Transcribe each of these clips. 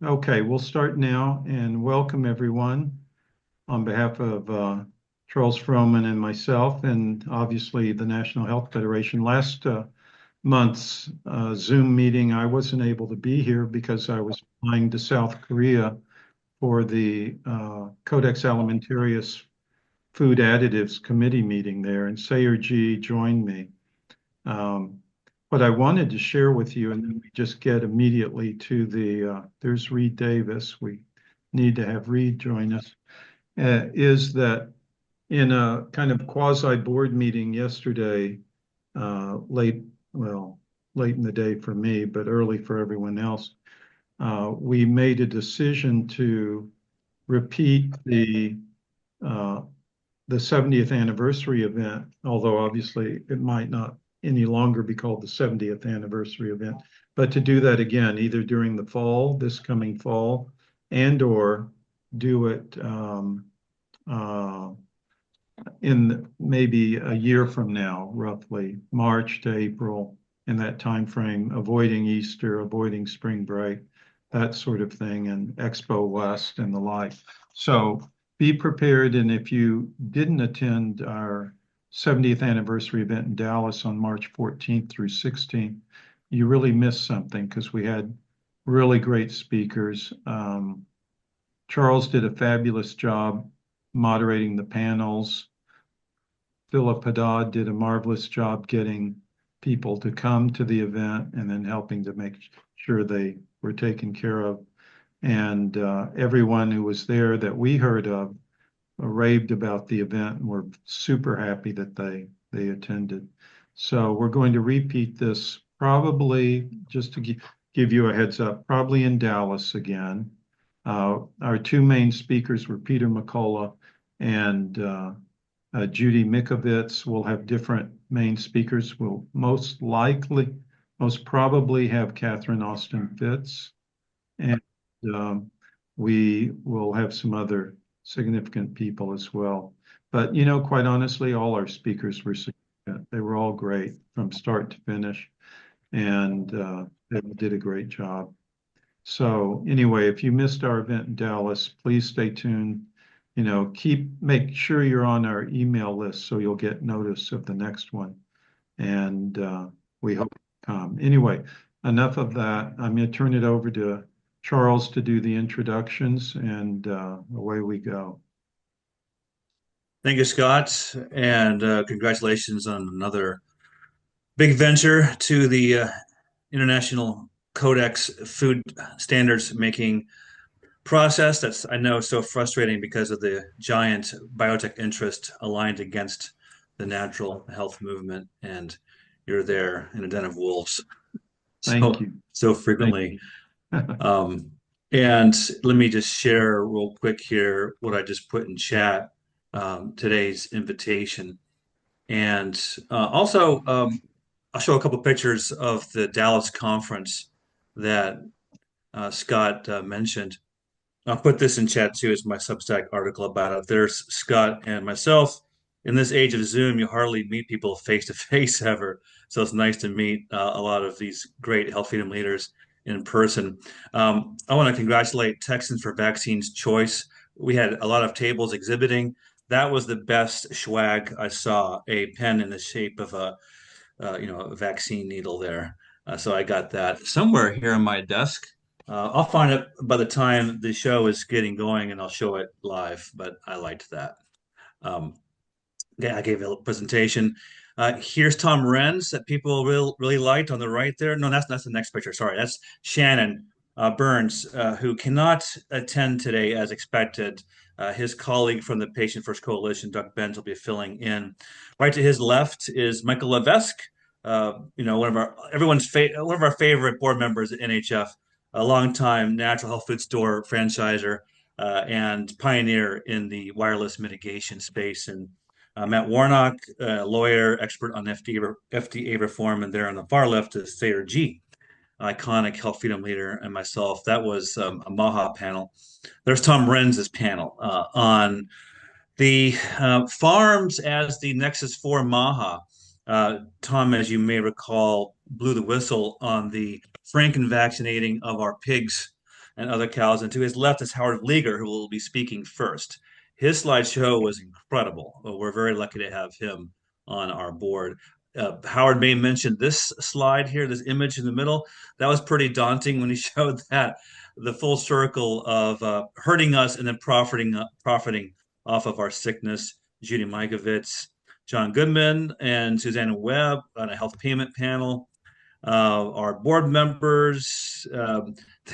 Okay, we'll start now and welcome everyone on behalf of Charles Froman and myself, and obviously the National Health Federation. Last month's Zoom meeting, I wasn't able to be here because I was flying to South Korea for the Codex Alimentarius Food Additives Committee meeting there, and Sayer G joined me. What I wanted to share with you, and then we just get immediately to there's Reed Davis. We need to have Reed join us, is that in a kind of quasi board meeting yesterday, late, well, late in the day for me, but early for everyone else, we made a decision to repeat uh, the 70th anniversary event, although obviously it might not any longer be called the 70th anniversary event, but to do that again, either during the fall, this coming fall, and or do it in maybe a year from now, roughly March to April, in that time frame, avoiding Easter, avoiding spring break, that sort of thing, and Expo West and the like. So be prepared. And if you didn't attend our 70th anniversary event in Dallas on March 14th through 16th, you really missed something because we had really great speakers. Charles did a fabulous job moderating the panels. Philip Haddad did a marvelous job getting people to come to the event and then helping to make sure they were taken care of. And everyone who was there that we heard of raved about the event and were super happy that they attended. So we're going to repeat this probably, just to give you a heads up, probably in Dallas again. Our two main speakers were Peter McCullough and Judy Mikovits. Will have different main speakers. We'll most probably have Catherine Austin Fitz, and we will have some other significant people as well. But, quite honestly, all our speakers were significant. They were all great from start to finish, and they did a great job. So anyway, if you missed our event in Dallas, please stay tuned. Make sure you're on our email list so you'll get notice of the next one. And we hope you come. Anyway, enough of that. I'm going to turn it over to Charles to do the introductions, and away we go. Thank you, Scott, and congratulations on another big venture to the International Codex food standards making process. That's, I know, so frustrating because of the giant biotech interest aligned against the natural health movement, and you're there in a den of wolves Thank so you. so Thank frequently. you. Um, and let me just share real quick here what I just put in chat, today's invitation. And also, I'll show a couple pictures of the Dallas conference that Scott mentioned. I'll put this in chat too as my Substack article about it. There's Scott and myself. In this age of Zoom, you hardly meet people face to face ever. So it's nice to meet a lot of these great health freedom leaders in person. I want to congratulate Texans for Vaccines Choice. We had a lot of tables exhibiting. That was the best swag I saw, a pen in the shape of a vaccine needle there. So I got that somewhere here on my desk. I'll find it by the time the show is getting going, and I'll show it live. But I liked that. Um, yeah, I gave a presentation. Here's Tom Renz that people really liked on the right there. No, that's the next picture. Sorry, that's Shannon Burns, who cannot attend today as expected. His colleague from the Patient First Coalition, Doug Benz, will be filling in. Right to his left is Michael Levesque, one of our favorite board members at NHF, a longtime natural health food store franchisor and pioneer in the wireless mitigation space. And Matt Warnock, lawyer, expert on FDA reform, and there on the far left is Thayer G, iconic health freedom leader, and myself. That was a MAHA panel. There's Tom Renz's panel on the farms as the Nexus 4 MAHA. Tom, as you may recall, blew the whistle on the franken vaccinating of our pigs and other cows. And to his left is Howard Vlieger, who will be speaking first. His slideshow was incredible. We're very lucky to have him on our board. Howard may mention this slide here, this image in the middle. That was pretty daunting when he showed that the full circle of hurting us and then profiting off of our sickness. Judy Mikovits, John Goodman, and Susanna Webb on a health payment panel. Our board members.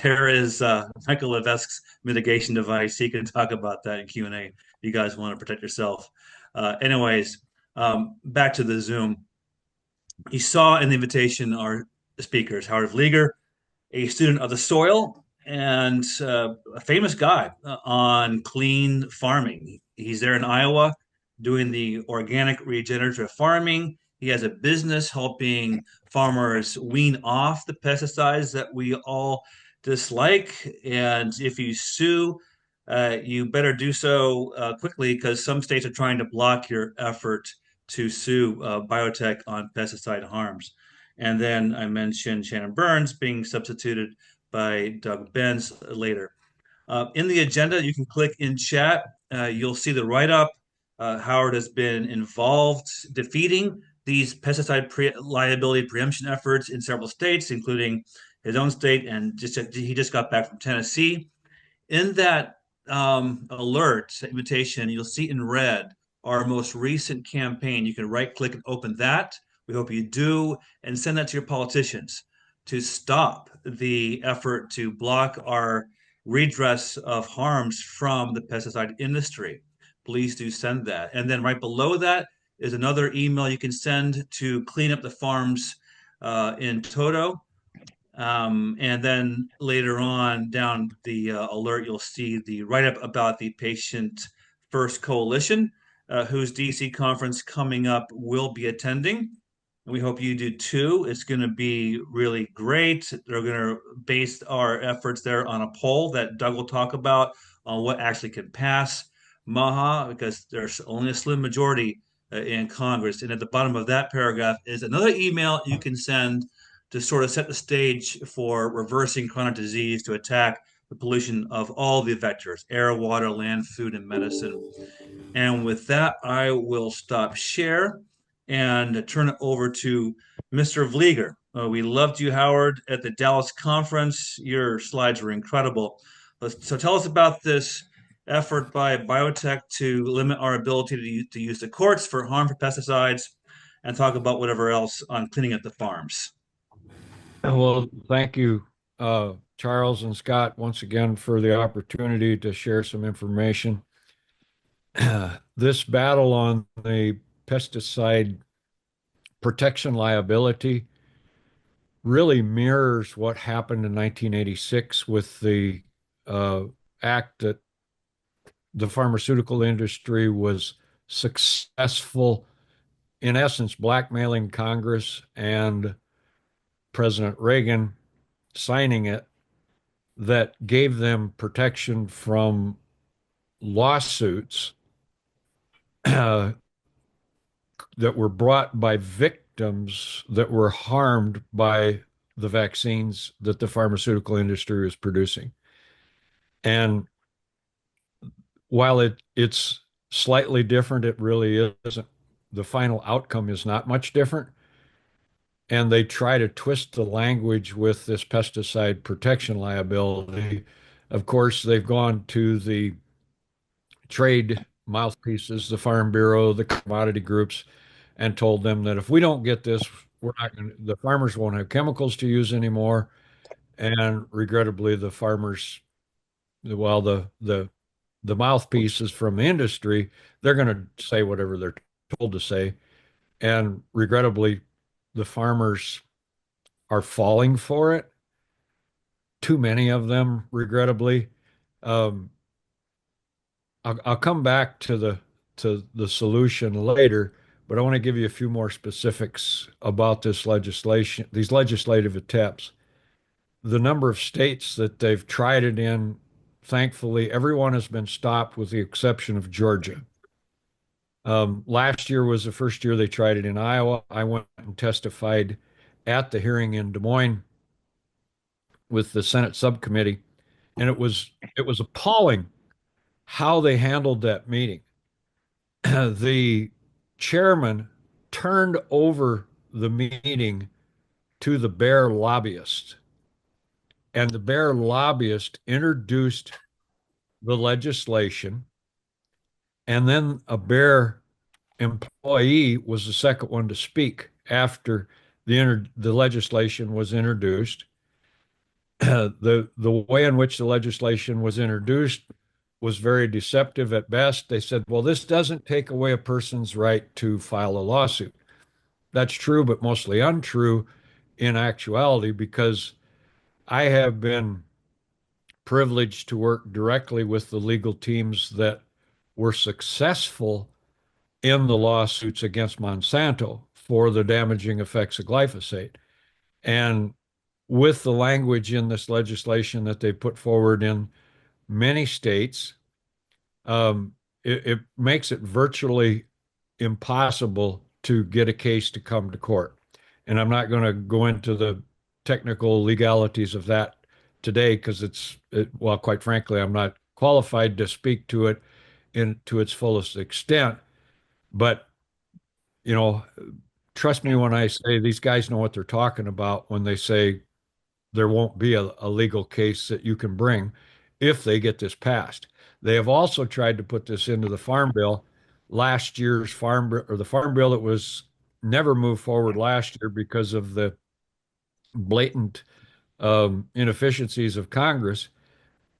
There is Michael Levesque's mitigation device. He can talk about that in Q&A if you guys want to protect yourself. Anyways, back to the Zoom. You saw in the invitation our speakers, Howard Vlieger, a student of the soil and a famous guy on clean farming. He's there in Iowa doing the organic regenerative farming. He has a business helping farmers wean off the pesticides that we all dislike. And if you sue, you better do so quickly because some states are trying to block your effort to sue biotech on pesticide harms. And then I mentioned Shannon Burns being substituted by Doug Benz later. In the agenda, you can click in chat. You'll see the write-up. Howard has been involved defeating these pesticide liability preemption efforts in several states, including his own state, and he just got back from Tennessee. In that alert invitation, you'll see in red our most recent campaign. You can right-click and open that. We hope you do, and send that to your politicians to stop the effort to block our redress of harms from the pesticide industry. Please do send that. And then right below that is another email you can send to clean up the farms in Toto. And then later on down the alert, you'll see the write-up about the Patient First Coalition, whose DC conference coming up will be attending. We hope you do too. It's going to be really great. They're going to base our efforts there on a poll that Doug will talk about on what actually can pass MAHA, because there's only a slim majority in Congress. And at the bottom of that paragraph is another email you can send to sort of set the stage for reversing chronic disease to attack the pollution of all the vectors: air, water, land, food, and medicine. And with that, I will stop share and turn it over to Mr. Vlieger. We loved you, Howard, at the Dallas conference. Your slides were incredible. So tell us about this effort by biotech to limit our ability to use the courts for harmful pesticides, and talk about whatever else on cleaning up the farms. Well, thank you, Charles and Scott, once again for the opportunity to share some information. This battle on the pesticide protection liability really mirrors what happened in 1986 with the act that the pharmaceutical industry was successful, in essence, blackmailing Congress and President Reagan signing it, that gave them protection from lawsuits that were brought by victims that were harmed by the vaccines that the pharmaceutical industry was producing. And while it's slightly different, it really isn't. The final outcome is not much different. And they try to twist the language with this pesticide protection liability. Of course, they've gone to the trade mouthpieces, the Farm Bureau, the commodity groups, and told them that if we don't get this, we're not going to, the farmers won't have chemicals to use anymore. And regrettably, the farmers, well, the mouthpieces from the industry, they're going to say whatever they're told to say. And regrettably, the farmers are falling for it. Too many of them, regrettably. I'll come back to the solution later, but I want to give you a few more specifics about this legislation, these legislative attempts. The number of states that they've tried it in, thankfully, everyone has been stopped with the exception of Georgia. Last year was the first year they tried it in Iowa. I went and testified at the hearing in Des Moines with the Senate subcommittee, And it was appalling how they handled that meeting. The chairman turned over the meeting to the bear lobbyist, and the bear lobbyist introduced the legislation, and then a bear employee was the second one to speak after the legislation was introduced. The way in which the legislation was introduced was very deceptive at best. They said, well, this doesn't take away a person's right to file a lawsuit. That's true, but mostly untrue in actuality, because I have been privileged to work directly with the legal teams that were successful in the lawsuits against Monsanto for the damaging effects of glyphosate. And with the language in this legislation that they put forward in many states, it makes it virtually impossible to get a case to come to court. And I'm not going to go into the technical legalities of that today because well, quite frankly, I'm not qualified to speak to it to its fullest extent. But, you know, trust me when I say these guys know what they're talking about when they say there won't be a legal case that you can bring if they get this passed. They have also tried to put this into the Farm Bill. Last year's the Farm Bill that was never moved forward last year because of the blatant inefficiencies of Congress.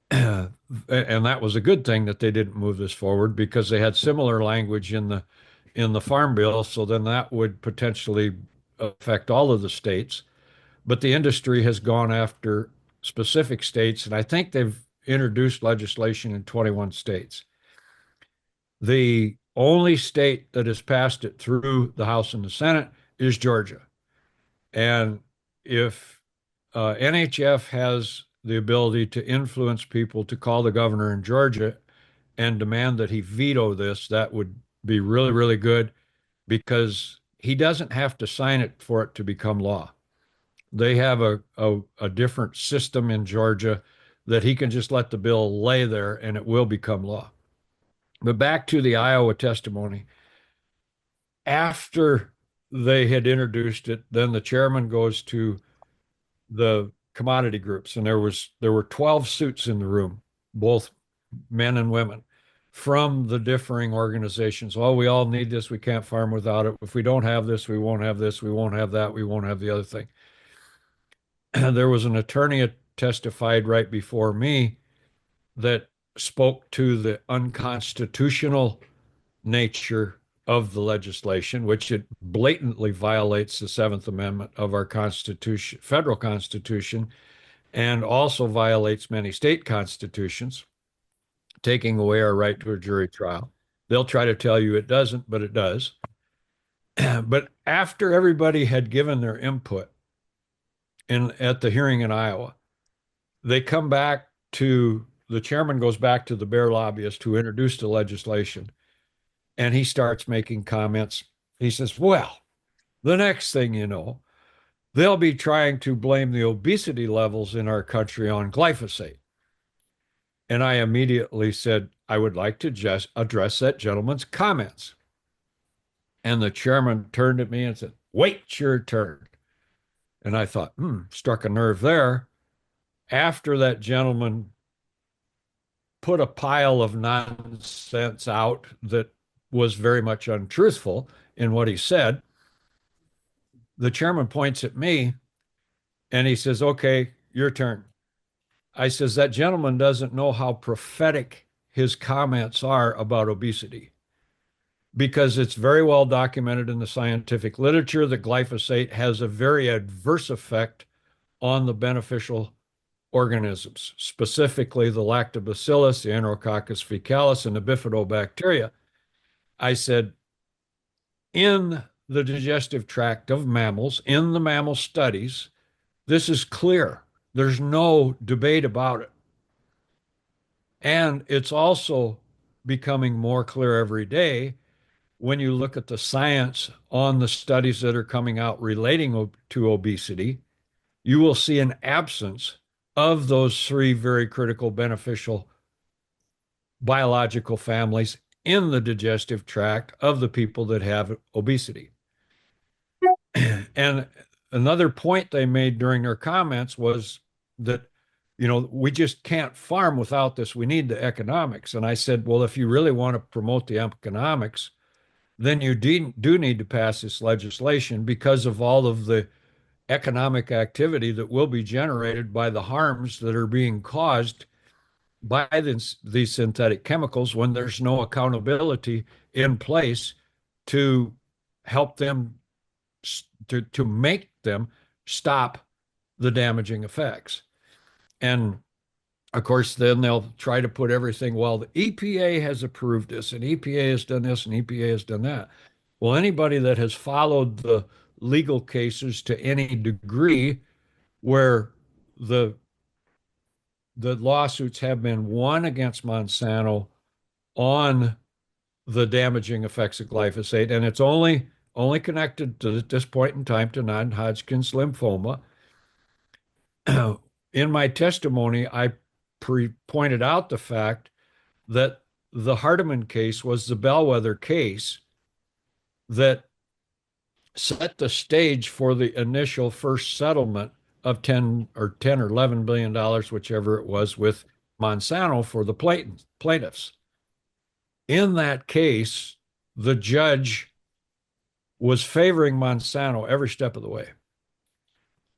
And that was a good thing that they didn't move this forward, because they had similar language in the Farm Bill. So then that would potentially affect all of the states. But the industry has gone after specific states, and I think they've introduced legislation in 21 states. The only state that has passed it through the House and the Senate is Georgia. And if NHF has the ability to influence people to call the governor in Georgia and demand that he veto this, that would be really, really good, because he doesn't have to sign it for it to become law. They have a different system in Georgia that he can just let the bill lay there and it will become law. But back to the Iowa testimony. After they had introduced it, then the chairman goes to the commodity groups, and there were 12 suits in the room, both men and women, from the differing organizations. Oh, we all need this. We can't farm without it. If we don't have this, we won't have this. We won't have that. We won't have the other thing. There was an attorney that testified right before me that spoke to the unconstitutional nature of the legislation, which it blatantly violates the Seventh Amendment of our Constitution, federal Constitution, and also violates many state constitutions, taking away our right to a jury trial. They'll try to tell you it doesn't, but it does. But after everybody had given their input at the hearing in Iowa, they come back to the chairman goes back to the bear lobbyist who introduced the legislation, and he starts making comments. He says, well, the next thing you know, they'll be trying to blame the obesity levels in our country on glyphosate. And I immediately said, I would like to just address that gentleman's comments. And the chairman turned at me and said, wait your turn. And I thought, struck a nerve there. After that gentleman put a pile of nonsense out that was very much untruthful in what he said, the chairman points at me and he says, okay, your turn. I says, that gentleman doesn't know how prophetic his comments are about obesity, because it's very well documented in the scientific literature that glyphosate has a very adverse effect on the beneficial organisms, specifically the lactobacillus, the Enterococcus faecalis, and the bifidobacteria. I said, in the digestive tract of mammals, in the mammal studies, this is clear. There's no debate about it. And it's also becoming more clear every day when you look at the science on the studies that are coming out relating to obesity. You will see an absence of those three very critical beneficial biological families in the digestive tract of the people that have obesity. And another point they made during their comments was that, we just can't farm without this. We need the economics. And I said, well, if you really want to promote the economics, then you do need to pass this legislation because of all of the economic activity that will be generated by the harms that are being caused by these synthetic chemicals when there's no accountability in place to help them to make them stop the damaging effects. And of course, then they'll try to put everything, well, the EPA has approved this, and EPA has done this, and EPA has done that. Well, anybody that has followed the legal cases to any degree where the lawsuits have been won against Monsanto on the damaging effects of glyphosate, and it's only connected to at this point in time to non-Hodgkin's lymphoma. In my testimony, I pointed out the fact that the Hardeman case was the bellwether case that set the stage for the initial first settlement of 10 or 11 billion dollars, whichever it was, with Monsanto for the plaintiffs. In that case, the judge was favoring Monsanto every step of the way.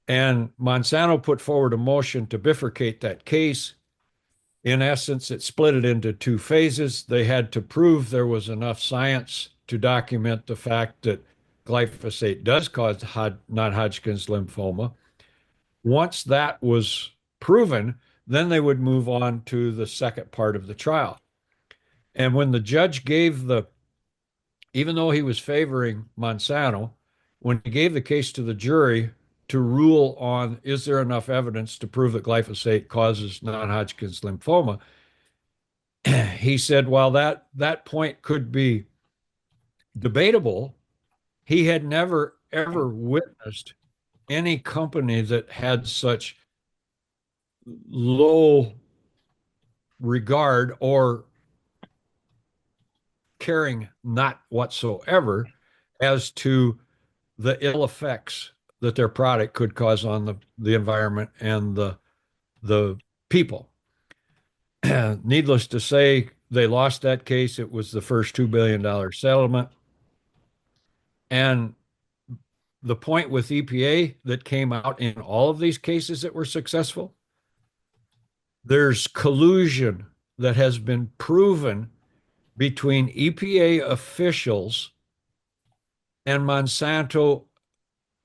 And Monsanto put forward a motion to bifurcate that case. In essence, it split it into two phases. They had to prove there was enough science to document the fact that glyphosate does cause non-Hodgkin's lymphoma. Once that was proven, then they would move on to the second part of the trial. And when the judge even though he was favoring Monsanto, when he gave the case to the jury to rule on, is there enough evidence to prove that glyphosate causes non-Hodgkin's lymphoma, he said, while that point could be debatable, he had never, ever witnessed any company that had such low regard or caring not whatsoever as to the ill effects that their product could cause on the environment and the people. Needless to say, they lost that case. It was the first $2 billion settlement. And the point with EPA that came out in all of these cases that were successful, there's collusion that has been proven between EPA officials and Monsanto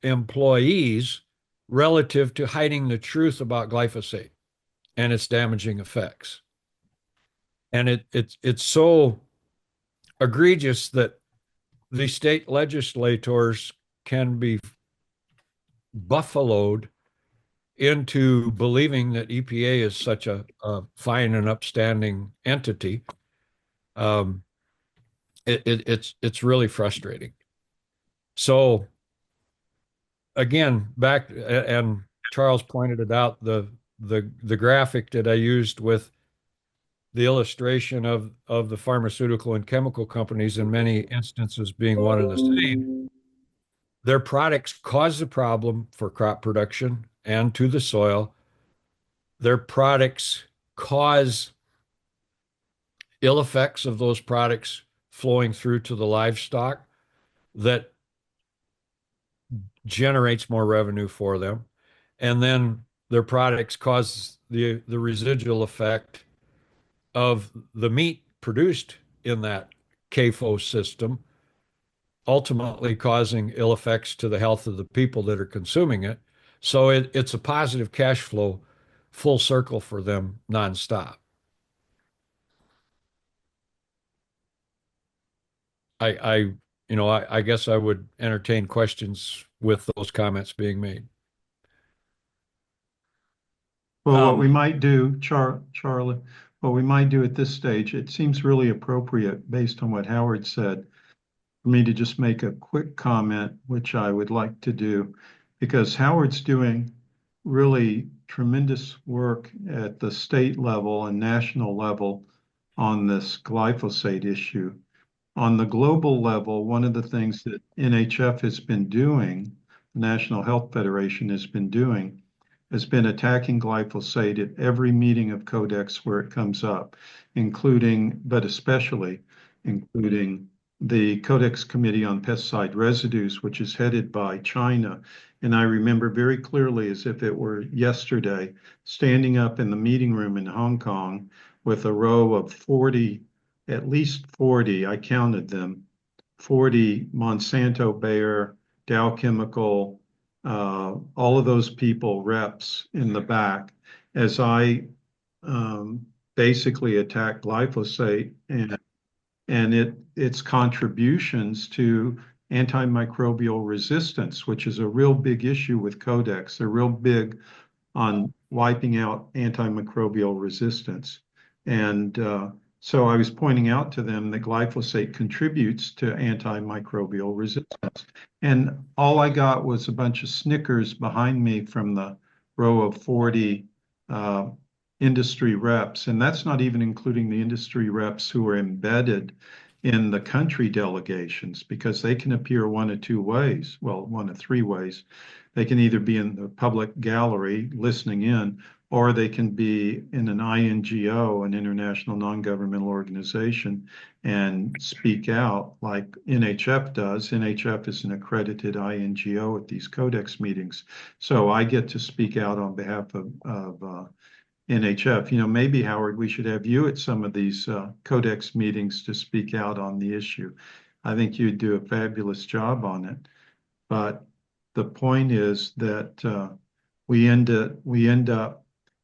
employees relative to hiding the truth about glyphosate and its damaging effects. And it's so egregious that the state legislators can be buffaloed into believing that EPA is such a fine and upstanding entity. It's really frustrating. So again, back, and Charles pointed it out, the graphic that I used with the illustration of the pharmaceutical and chemical companies in many instances being one and the same. Their products cause the problem for crop production and to the soil. Their products cause ill effects of those products flowing through to the livestock that generates more revenue for them. And then their products cause the residual effect of the meat produced in that CAFO system, ultimately causing ill effects to the health of the people that are consuming it. So it's a positive cash flow, full circle for them nonstop. I guess I would entertain questions with those comments being made. Well, what we might do, Charlie, what we might do at this stage, it seems really appropriate based on what Howard said, for me to just make a quick comment, which I would like to do, because Howard's doing really tremendous work at the state level and national level on this glyphosate issue. On the global level, one of the things that NHF has been doing, the National Health Federation has been attacking glyphosate at every meeting of Codex where it comes up, including, but especially, including the Codex Committee on Pesticide Residues, which is headed by China. And I remember very clearly, as if it were yesterday, standing up in the meeting room in Hong Kong with a row of 40, at least 40, I counted them, 40 Monsanto, Bayer, Dow Chemical, all of those people, reps in the back, as I basically attacked glyphosate and its contributions to antimicrobial resistance, which is a real big issue with Codex. They're real big on wiping out antimicrobial resistance. And so I was pointing out to them that glyphosate contributes to antimicrobial resistance. And all I got was a bunch of snickers behind me from the row of 40 industry reps. And that's not even including the industry reps who are embedded in the country delegations, because they can appear one of two ways. Well, one of three ways. They can either be in the public gallery listening in, or they can be in an INGO, an international non-governmental organization, and speak out like NHF does. NHF is an accredited INGO at these Codex meetings. So I get to speak out on behalf of NHF. You know, maybe, Howard, we should have you at some of these Codex meetings to speak out on the issue. I think you'd do a fabulous job on it. But the point is that we end up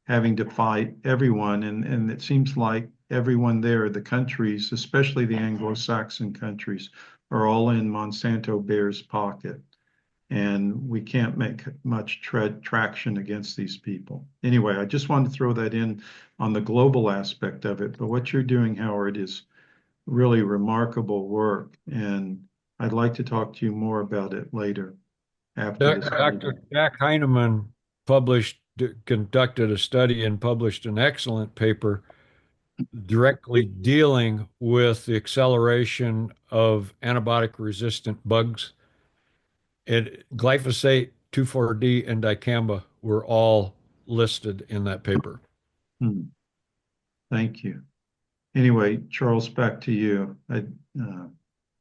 having to fight everyone, and it seems like everyone there, the countries, especially the Anglo-Saxon countries, are all in Monsanto Bayer's pocket, and we can't make much traction against these people. Anyway, I just wanted to throw that in on the global aspect of it, but what you're doing, Howard, is really remarkable work, and I'd like to talk to you more about it later after this meeting. Dr. Jack Heinemann conducted a study and published an excellent paper directly dealing with the acceleration of antibiotic resistant bugs. And glyphosate, 2,4-D, and dicamba were all listed in that paper. Thank you. Anyway, Charles, back to you.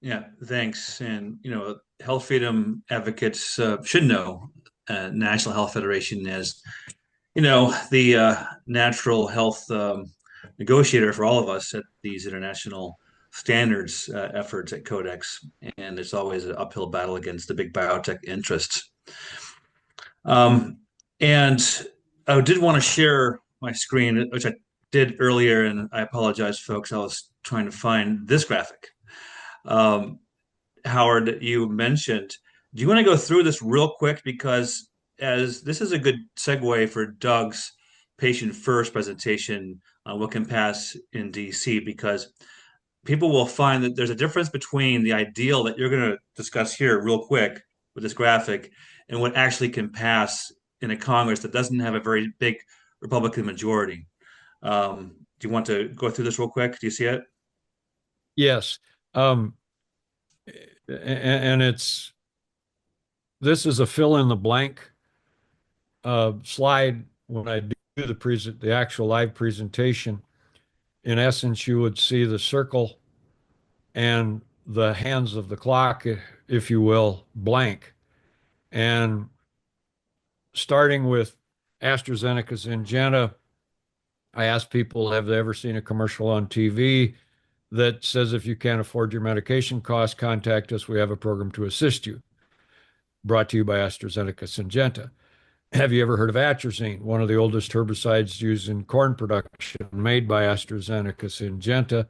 Yeah, thanks. And, you know, health freedom advocates should know National Health Federation as, you know, the natural health negotiator for all of us at these international standards efforts at Codex. And it's always an uphill battle against the big biotech interests. And I did want to share my screen, which I did earlier, and I apologize, folks. I was trying to find this graphic. Howard, you mentioned, do you want to go through this real quick? Because as this is a good segue for Doug's patient first presentation on what can pass in DC, because people will find that there's a difference between the ideal that you're going to discuss here real quick with this graphic and what actually can pass in a Congress that doesn't have a very big Republican majority. Do you want to go through this real quick? Do you see it? Yes. And this is a fill in the blank slide. When I do the actual live presentation, in essence, you would see the circle and the hands of the clock, if you will, blank. And starting with AstraZeneca Syngenta, I asked people, have they ever seen a commercial on TV that says if you can't afford your medication costs, contact us. We have a program to assist you. Brought to you by AstraZeneca Syngenta. Have you ever heard of atrazine, one of the oldest herbicides used in corn production, made by AstraZeneca Syngenta?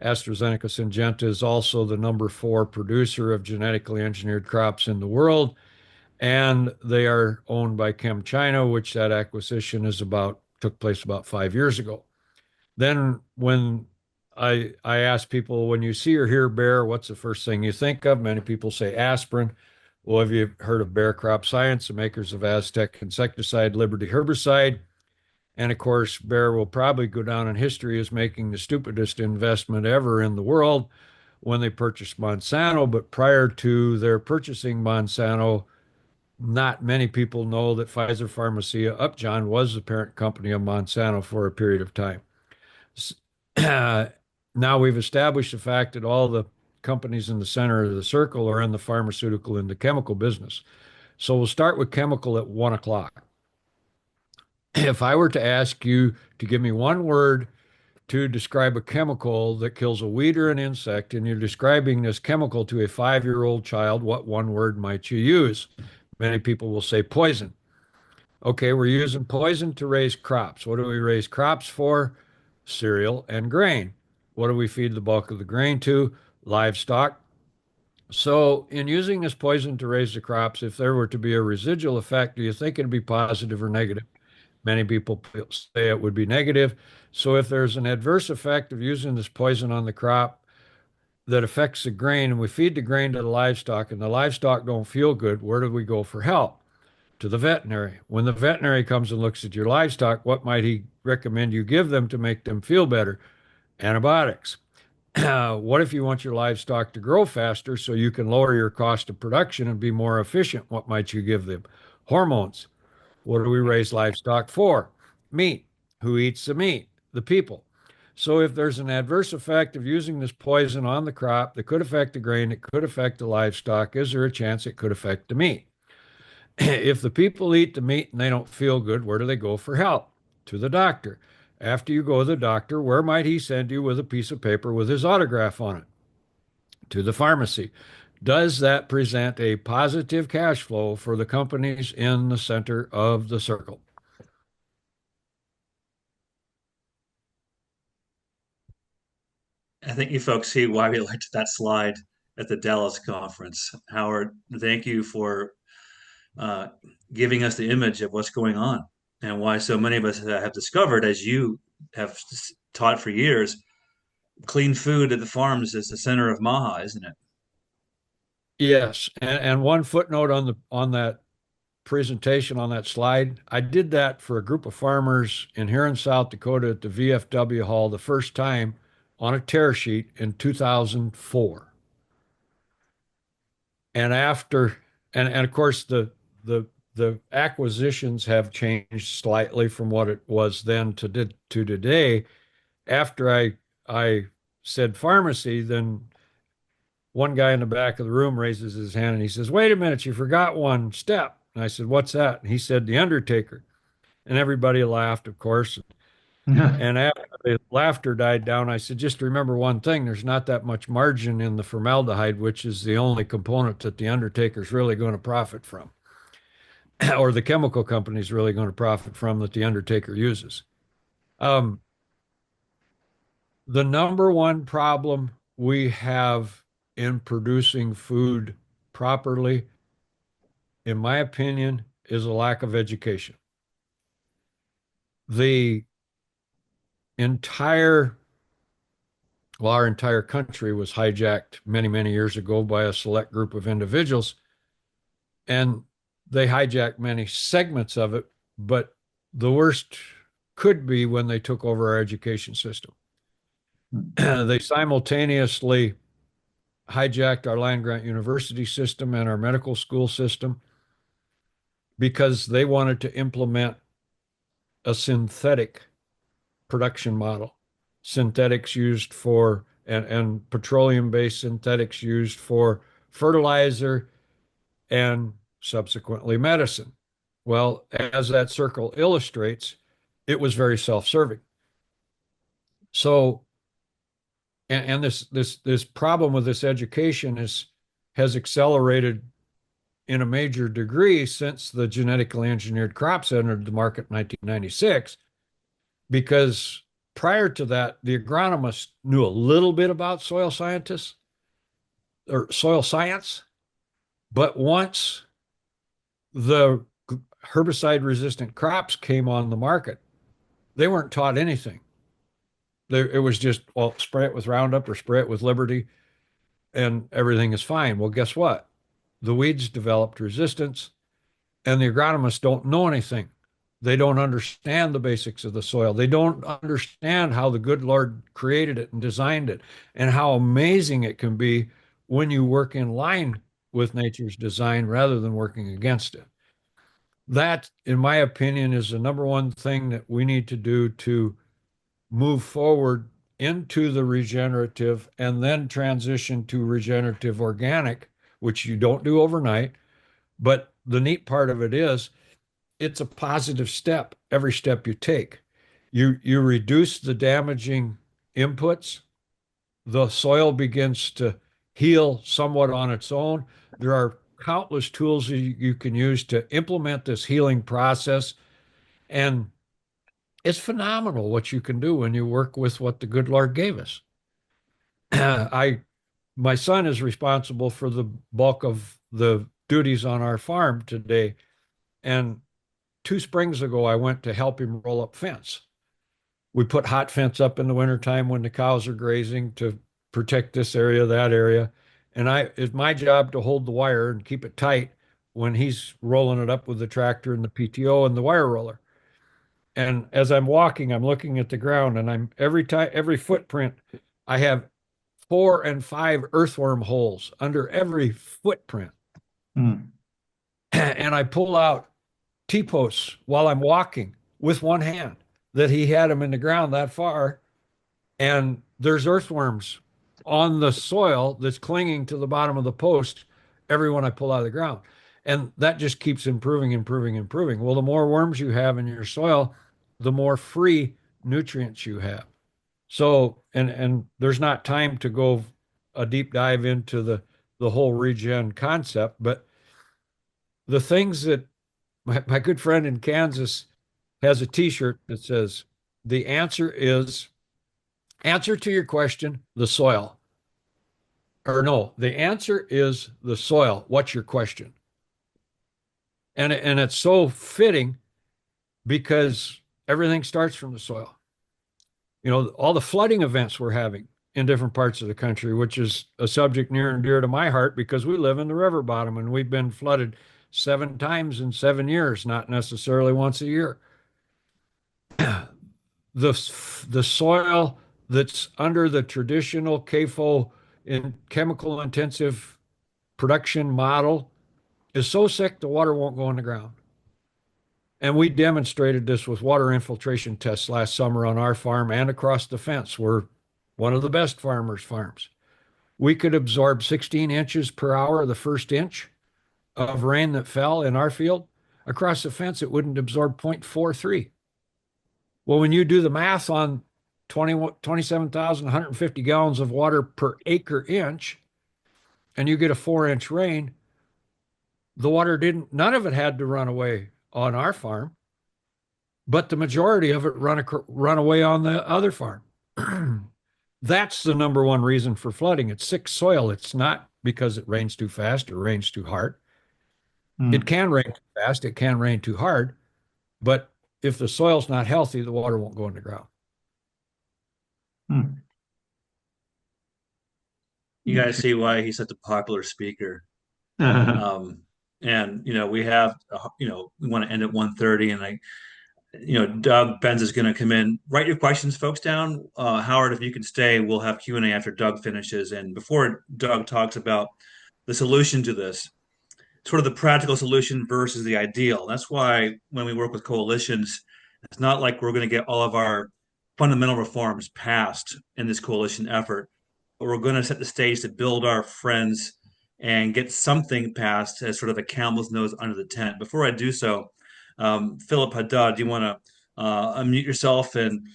AstraZeneca Syngenta is also the number 4 producer of genetically engineered crops in the world, and they are owned by ChemChina, which that acquisition took place about 5 years ago. Then when I ask people, when you see or hear Bayer, what's the first thing you think of? Many people say aspirin. Well, have you heard of Bayer Crop Science, the makers of Aztec insecticide, Liberty herbicide? And of course, Bayer will probably go down in history as making the stupidest investment ever in the world when they purchased Monsanto. But prior to their purchasing Monsanto, not many people know that Pfizer Pharmacia Upjohn was the parent company of Monsanto for a period of time. Now we've established the fact that all the companies in the center of the circle are in the pharmaceutical and the chemical business. So we'll start with chemical at 1 o'clock. If I were to ask you to give me one word to describe a chemical that kills a weed or an insect, and you're describing this chemical to a 5-year-old child, what one word might you use? Many people will say poison. Okay, we're using poison to raise crops. What do we raise crops for? Cereal and grain. What do we feed the bulk of the grain to? Livestock. So, in using this poison to raise the crops, if there were to be a residual effect, do you think it'd be positive or negative? Many people say it would be negative. So, if there's an adverse effect of using this poison on the crop that affects the grain, and we feed the grain to the livestock, and the livestock don't feel good, where do we go for help? To the veterinary. When the veterinary comes and looks at your livestock, what might he recommend you give them to make them feel better? Antibiotics. What if you want your livestock to grow faster so you can lower your cost of production and be more efficient? What might you give them? Hormones. What do we raise livestock for? Meat. Who eats the meat? The people. So if there's an adverse effect of using this poison on the crop that could affect the grain, it could affect the livestock, is there a chance it could affect the meat? If the people eat the meat and they don't feel good, where do they go for help? To the doctor. After you go to the doctor, where might he send you with a piece of paper with his autograph on it? To the pharmacy. Does that present a positive cash flow for the companies in the center of the circle? I think you folks see why we liked that slide at the Dallas conference. Howard, thank you for uh, giving us the image of what's going on and why so many of us have discovered, as you have taught for years, clean food at the farms is the center of MAHA, isn't it? Yes, and one footnote on that presentation on that slide, I did that for a group of farmers in here in South Dakota at the VFW Hall the first time on a tear sheet in 2004. And after and of course the acquisitions have changed slightly from what it was then to today. After I said pharmacy, then one guy in the back of the room raises his hand and he says, "Wait a minute, you forgot one step." And I said, "What's that?" And he said, "The undertaker." And everybody laughed, of course. And after the laughter died down, I said, "Just remember one thing, there's not that much margin in the formaldehyde, which is the only component that the undertaker's really going to profit from, or the chemical company's really going to profit from that the undertaker uses." Um, the number one problem we have in producing food properly, in my opinion, is a lack of education. The entire, well, our entire country was hijacked many, many years ago by a select group of individuals, and they hijacked many segments of it, but the worst could be when they took over our education system. They simultaneously hijacked our land grant university system and our medical school system because they wanted to implement a synthetic production model. Synthetics used for, and petroleum based synthetics used for fertilizer and subsequently medicine. Well, as that circle illustrates, it was very self serving. So, and this problem with this education has accelerated in a major degree since the genetically engineered crops entered the market in 1996, because prior to that, the agronomists knew a little bit about soil scientists or soil science, but once the herbicide resistant crops came on the market, they weren't taught anything. It was just, well, spray it with Roundup or spray it with Liberty and everything is fine. Well, guess what? the weeds developed resistance, and the agronomists don't know anything. They don't understand the basics of the soil. They don't understand how the good Lord created it and designed it, and how amazing it can be when you work in line with nature's design rather than working against it. That, in my opinion, is the number one thing that we need to do to move forward into the regenerative and then transition to regenerative organic, which you don't do overnight. But the neat part of it is it's a positive step every step you take. You reduce the damaging inputs, the soil begins to heal somewhat on its own. There are countless tools you can use to implement this healing process. And it's phenomenal what you can do when you work with what the good Lord gave us. I My son is responsible for the bulk of the duties on our farm today. And 2 springs ago, I went to help him roll up fence. We put hot fence up in the wintertime when the cows are grazing to protect this area, that area. And it's my job to hold the wire and keep it tight when he's rolling it up with the tractor and the PTO and the wire roller. And as I'm walking, I'm looking at the ground, and every footprint, I have 4 and 5 earthworm holes under every footprint. Hmm. And I pull out T-posts while I'm walking with one hand that he had them in the ground that far. And there's earthworms on the soil that's clinging to the bottom of the post every one I pull out of the ground. And that just keeps improving, improving, improving. Well, the more worms you have in your soil, the more free nutrients you have. So, and there's not time to go a deep dive into the whole regen concept, but the things that my good friend in Kansas has a t-shirt that says, the answer to your question, the soil. Or no, the answer is the soil. What's your question? And it's so fitting because everything starts from the soil. You know, all the flooding events we're having in different parts of the country, which is a subject near and dear to my heart because we live in the river bottom and we've been flooded 7 times in 7 years, not necessarily once a year. The soil that's under the traditional CAFO in chemical intensive production model is so sick the water won't go in the ground. And we demonstrated this with water infiltration tests last summer on our farm and across the fence. We're one of the best farmers' farms. We could absorb 16 inches per hour, the first inch of rain that fell in our field. Across the fence, it wouldn't absorb 0.43. Well, when you do the math on 27,150 gallons of water per acre inch, and you get a 4-inch rain, the water none of it had to run away on our farm, but the majority of it run away on the other farm. That's the number one reason for flooding. It's sick soil. It's not because it rains too fast or rains too hard. It can rain too fast, it can rain too hard, but if the soil's not healthy, the water won't go in the ground. You guys see why he's such a popular speaker. And we have we want to end at 1:30, and Doug Benz is going to come in. Write your questions, folks, down. Howard, if you can stay, we'll have Q&A after Doug finishes. And before Doug talks about the solution to this, sort of the practical solution versus the ideal. That's why when we work with coalitions, it's not like we're going to get all of our fundamental reforms passed in this coalition effort, but we're going to set the stage to build our friends and get something passed as sort of a camel's nose under the tent. Before I do so, Philip Haddad, do you want to unmute yourself? And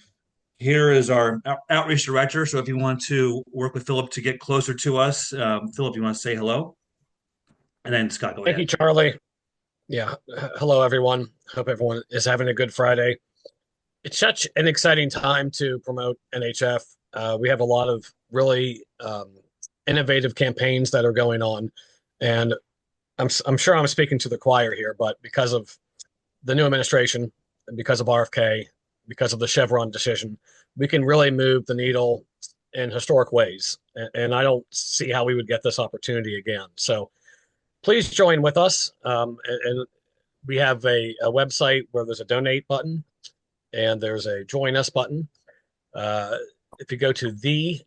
here is our outreach director. So if you want to work with Philip to get closer to us, Philip, you want to say hello? And then Scott, go ahead. Thank you, Charlie. Yeah. Hello, everyone. Hope everyone is having a good Friday. It's such an exciting time to promote NHF. We have a lot of really innovative campaigns that are going on. And I'm sure I'm speaking to the choir here, but because of the new administration, and because of RFK, because of the Chevron decision, we can really move the needle in historic ways. And I don't see how we would get this opportunity again. So please join with us. And we have a website where there's a donate button and there's a join us button. If you go to thenhf.com,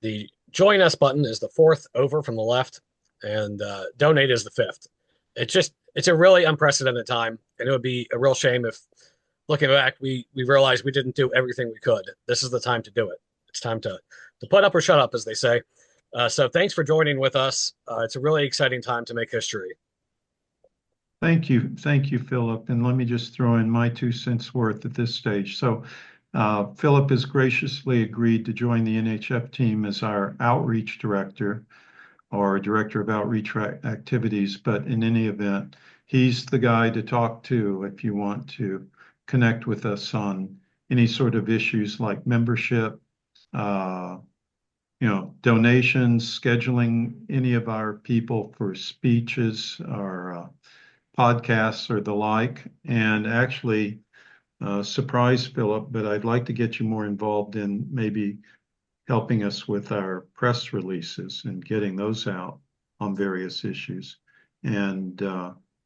the join us button is the fourth over from the left, and donate is the fifth. It's a really unprecedented time, and it would be a real shame if, looking back, we realized we didn't do everything we could. This is the time to do it. It's time to put up or shut up, as they say. So thanks for joining with us. It's a really exciting time to make history. Thank you, Philip. And let me just throw in my 2 cents worth at this stage. So Philip has graciously agreed to join the NHF team as our outreach director or director of outreach activities. But in any event, he's the guy to talk to if you want to connect with us on any sort of issues like membership, donations, scheduling any of our people for speeches or podcasts or the like. And actually, surprise Philip, but I'd like to get you more involved in maybe helping us with our press releases and getting those out on various issues. And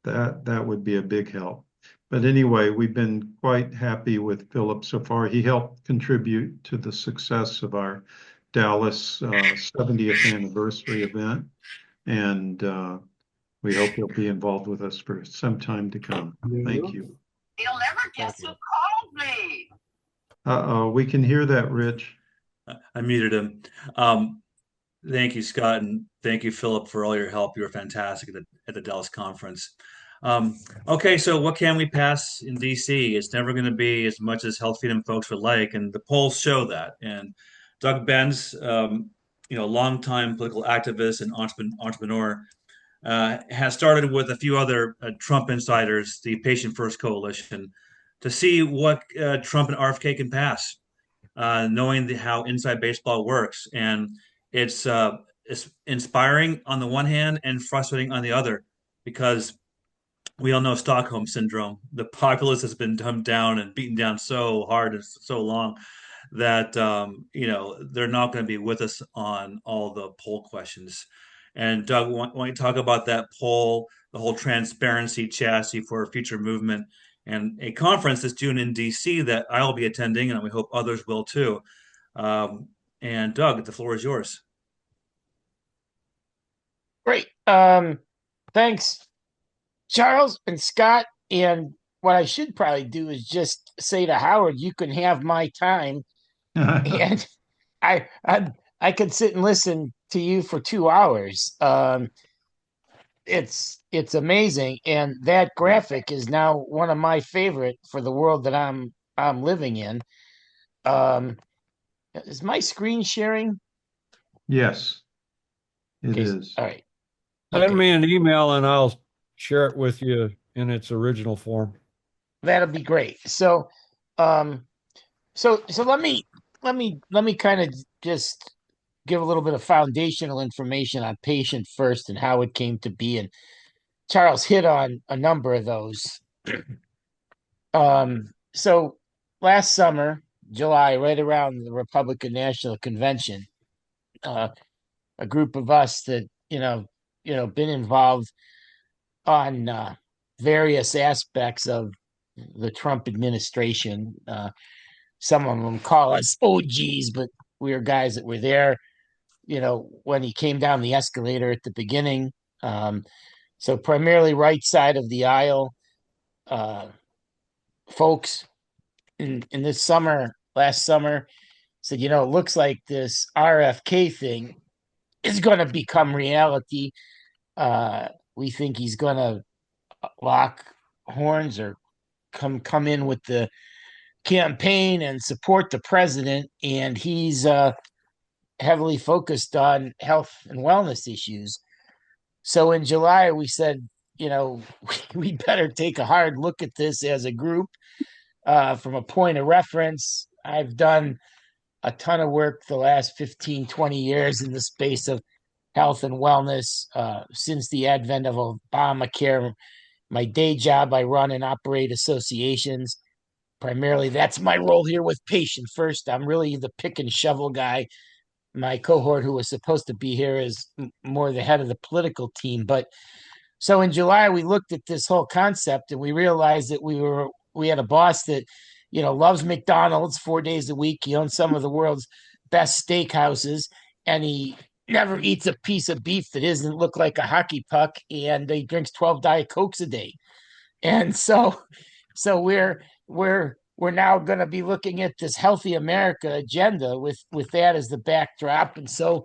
that would be a big help. But anyway, we've been quite happy with Philip so far. He helped contribute to the success of our Dallas 70th anniversary event. And we hope he'll be involved with us for some time to come. Thank you. You'll never guess who called me. Uh-oh, we can hear that, Rich. I muted him. Thank you, Scott, and thank you, Philip, for all your help. You were fantastic at the Dallas conference. Okay, so what can we pass in DC? It's never going to be as much as Health Freedom folks would like, and the polls show that. And Doug Benz, longtime political activist and entrepreneur, has started with a few other Trump insiders, the Patient First Coalition, to see what Trump and RFK can pass, knowing how inside baseball works. And it's inspiring on the one hand and frustrating on the other, because we all know Stockholm syndrome. The populace has been dumbed down and beaten down so hard and so long that they're not going to be with us on all the poll questions. And Doug, why don't you talk about that poll, the whole transparency chassis for a future movement, and a conference this June in DC that I'll be attending, and we hope others will too. And Doug, the floor is yours. Great. Thanks, Charles and Scott. And what I should probably do is just say to Howard, you can have my time. And I could sit and listen to you for 2 hours. It's amazing. And that graphic is now one of my favorite for the world that I'm living in. Is my screen sharing? Yes, it is. All right. Send me an email and I'll share it with you in its original form. That'll be great. So let me kind of just give a little bit of foundational information on Patient First and how it came to be. And Charles hit on a number of those. So last summer, July, right around the Republican National Convention, a group of us that been involved on various aspects of the Trump administration. Some of them call us OGs, but we were guys that were there, when he came down the escalator at the beginning. So primarily right side of the aisle, folks in this last summer said, it looks like this RFK thing is going to become reality. We think he's going to lock horns or come in with the campaign and support the president, and he's heavily focused on health and wellness issues. So in July, we said, we better take a hard look at this as a group from a point of reference. I've done a ton of work the last 15, 20 years in the space of health and wellness since the advent of Obamacare. My day job, I run and operate associations. Primarily, that's my role here with Patient First. I'm really the pick and shovel guy. my cohort who was supposed to be here is more the head of the political team. But so in July, we looked at this whole concept and we realized that we had a boss that, loves McDonald's 4 days a week. He owns some of the world's best steakhouses, and he never eats a piece of beef that doesn't look like a hockey puck, and he drinks 12 Diet Cokes a day. And so we're now going to be looking at this healthy America agenda with that as the backdrop. And so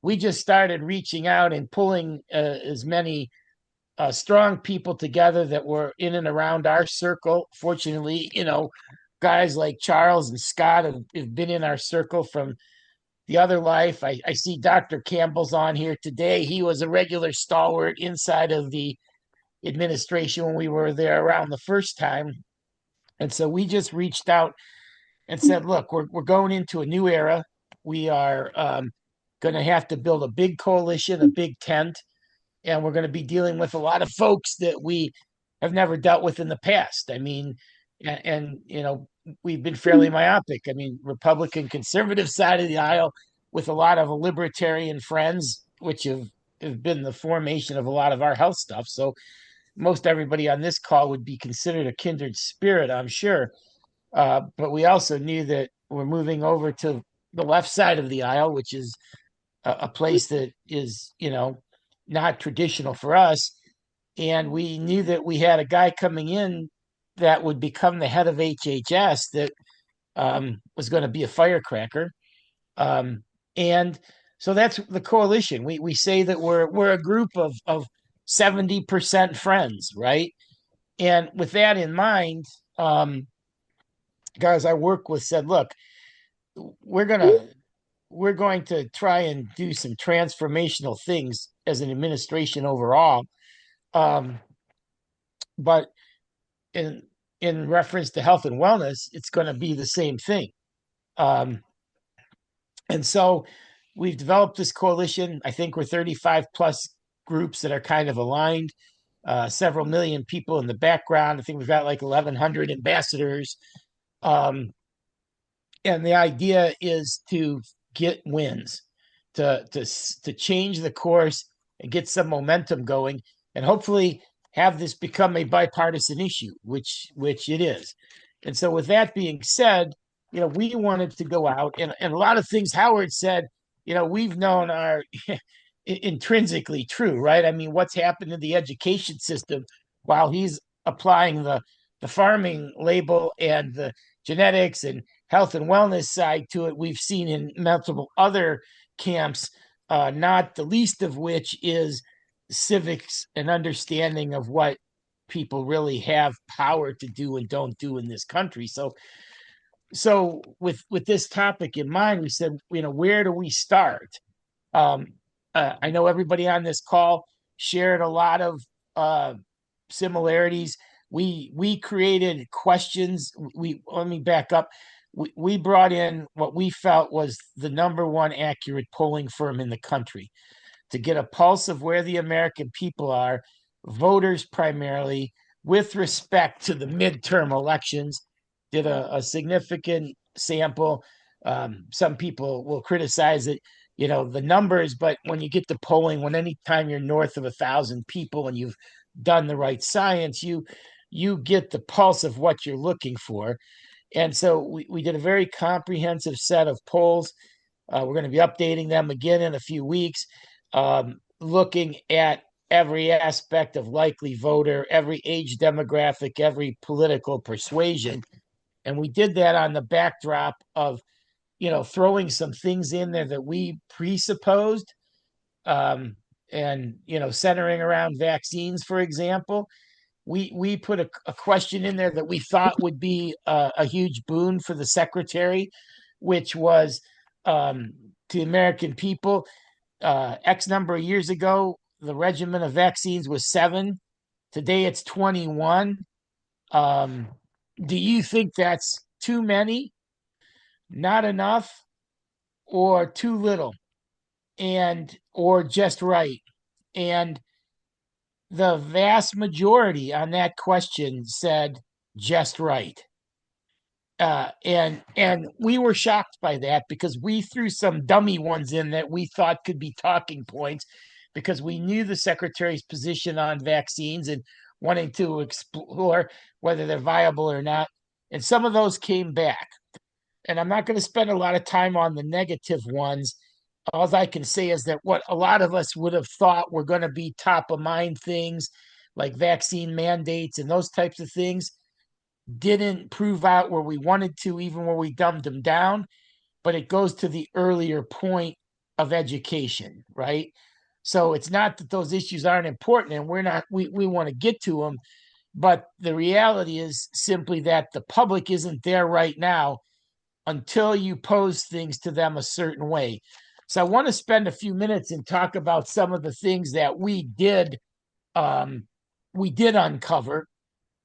we just started reaching out and pulling as many strong people together that were in and around our circle. Fortunately, guys like Charles and Scott have been in our circle from the other life. I see Dr. Campbell's on here today. He was a regular stalwart inside of the administration when we were there around the first time. And so we just reached out and said, look, we're going into a new era. We are going to have to build a big coalition, a big tent, and we're going to be dealing with a lot of folks that we have never dealt with in the past. I mean, and we've been fairly myopic. I mean, Republican conservative side of the aisle with a lot of libertarian friends, which have been the formation of a lot of our health stuff. So most everybody on this call would be considered a kindred spirit, I'm sure. But we also knew that we're moving over to the left side of the aisle, which is a place that is, not traditional for us. And we knew that we had a guy coming in that would become the head of HHS that was going to be a firecracker. And so that's the coalition. We say that we're a group of 70% friends, right? And with that in mind, guys I work with said, look, we're going to try and do some transformational things as an administration overall. But in reference to health and wellness, it's going to be the same thing. And so we've developed this coalition. I think we're 35 plus groups that are kind of aligned, several million people in the background. I think we've got like 1,100 ambassadors. And the idea is to get wins, to change the course and get some momentum going, and hopefully have this become a bipartisan issue, which it is. And so with that being said, we wanted to go out and a lot of things Howard said, we've known are intrinsically true, right? I mean, what's happened in the education system while he's applying the farming label and the genetics and health and wellness side to it, we've seen in multiple other camps, not the least of which is civics and understanding of what people really have power to do and don't do in this country. So with this topic in mind, we said, where do we start? I know everybody on this call shared a lot of similarities. We created questions. Let me back up. We brought in what we felt was the number one accurate polling firm in the country to get a pulse of where the American people are, voters primarily, with respect to the midterm elections. Did a significant sample. Some people will criticize it, the numbers, but when you get to polling, anytime you're north of 1,000 people and you've done the right science, you get the pulse of what you're looking for. And so we did a very comprehensive set of polls. We're going to be updating them again in a few weeks, looking at every aspect of likely voter, every age demographic, every political persuasion. And we did that on the backdrop of, throwing some things in there that we presupposed, and, centering around vaccines, for example. We put a question in there that we thought would be a huge boon for the secretary, which was to the American people. X number of years ago, the regimen of vaccines was 7. Today it's 21. Do you think that's too many, not enough, or too little, or just right? And the vast majority on that question said just right. And we were shocked by that because we threw some dummy ones in that we thought could be talking points because we knew the secretary's position on vaccines and wanting to explore whether they're viable or not. And some of those came back. And I'm not going to spend a lot of time on the negative ones. All I can say is that what a lot of us would have thought were going to be top of mind things like vaccine mandates and those types of things didn't prove out where we wanted to, even where we dumbed them down. But it goes to the earlier point of education, right? So it's not that those issues aren't important and we want to get to them, but the reality is simply that the public isn't there right now until you pose things to them a certain way. So I want to spend a few minutes and talk about some of the things that we did uncover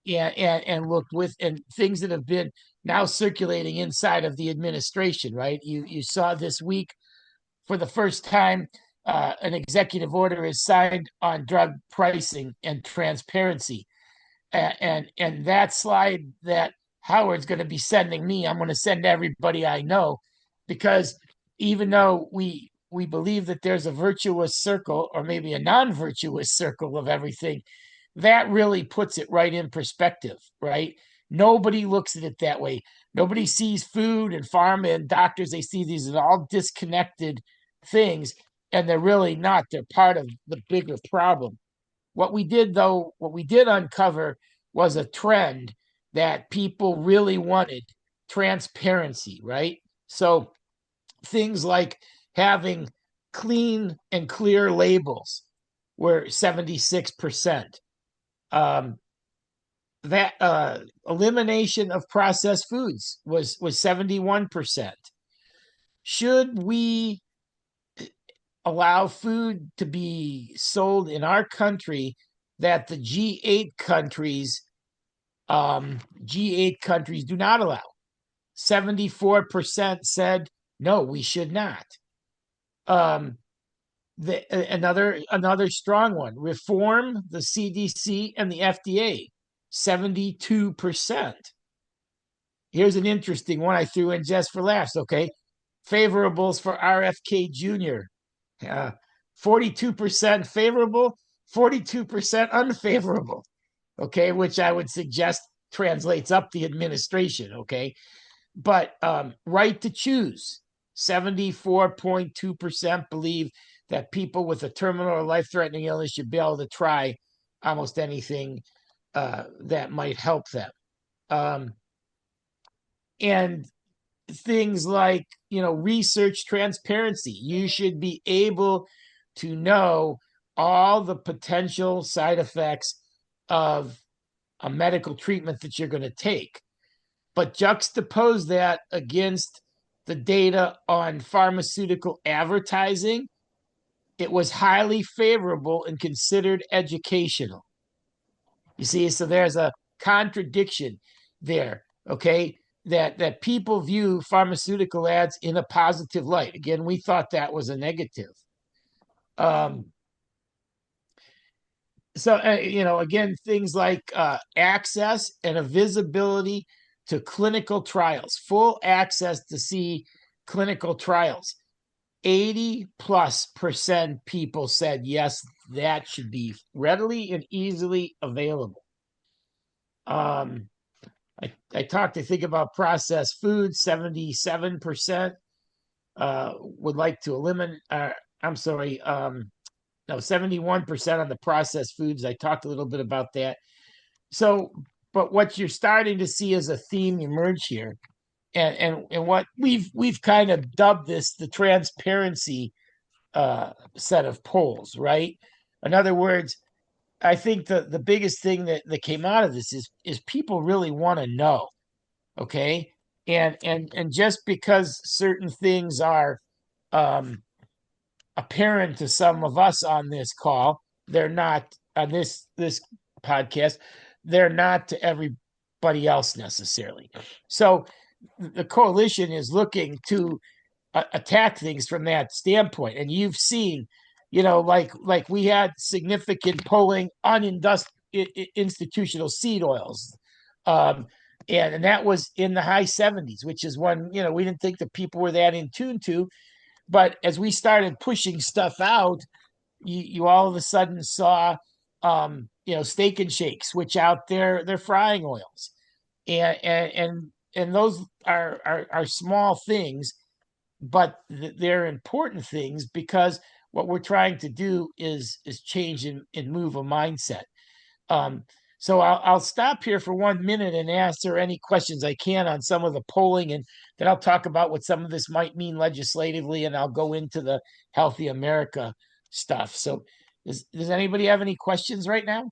and looked with, and things that have been now circulating inside of the administration, right? You saw this week for the first time an executive order is signed on drug pricing and transparency. And that slide that Howard's going to be sending me, I'm going to send everybody I know, because even though we believe that there's a virtuous circle or maybe a non-virtuous circle of everything, that really puts it right in perspective, right? Nobody looks at it that way. Nobody sees food and pharma and doctors. They see these as all disconnected things, and they're really not. They're part of the bigger problem. What we did uncover was a trend that people really wanted: transparency, right? So things like having clean and clear labels were 76%. That elimination of processed foods was 71%. Should we allow food to be sold in our country that the G8 countries do not allow? 74% said no, we should not. Another strong one: reform the CDC and the FDA, 72%. Here's an interesting one I threw in just for laughs. Okay, favorables for RFK Jr. 42% favorable, 42% unfavorable. Okay, which I would suggest translates up the administration. Okay, but right to choose, 74.2% believe that people with a terminal or life-threatening illness should be able to try almost anything that might help them. And things like, research transparency. You should be able to know all the potential side effects of a medical treatment that you're going to take. But juxtapose that against the data on pharmaceutical advertising, it was highly favorable and considered educational. You see, so there's a contradiction there, okay? That people view pharmaceutical ads in a positive light. Again, we thought that was a negative. Again, things like access and a visibility to clinical trials, full access to see clinical trials. 80+% people said yes, that should be readily and easily available. I talked, I think, about processed foods. 77% would like to eliminate. 71% on the processed foods. I talked a little bit about that. So, but what you're starting to see as a theme emerge here, and what we've kind of dubbed this the transparency set of polls, right? In other words, I think the biggest thing that came out of this is people really want to know, okay? And just because certain things are apparent to some of us on this call, they're not on this podcast, they're not to everybody else necessarily. So the coalition is looking to attack things from that standpoint. And you've seen, like we had significant polling on institutional seed oils. And that was in the high 70s, which is one, we didn't think that people were that in tune to. But as we started pushing stuff out, you all of a sudden saw, Steak and Shake switch out their frying oils, and those are small things, but they're important things, because what we're trying to do is change and move a mindset. Um, so I'll stop here for 1 minute and answer any questions I can on some of the polling, and then I'll talk about what some of this might mean legislatively, and I'll go into the Healthy America stuff. So does anybody have any questions right now?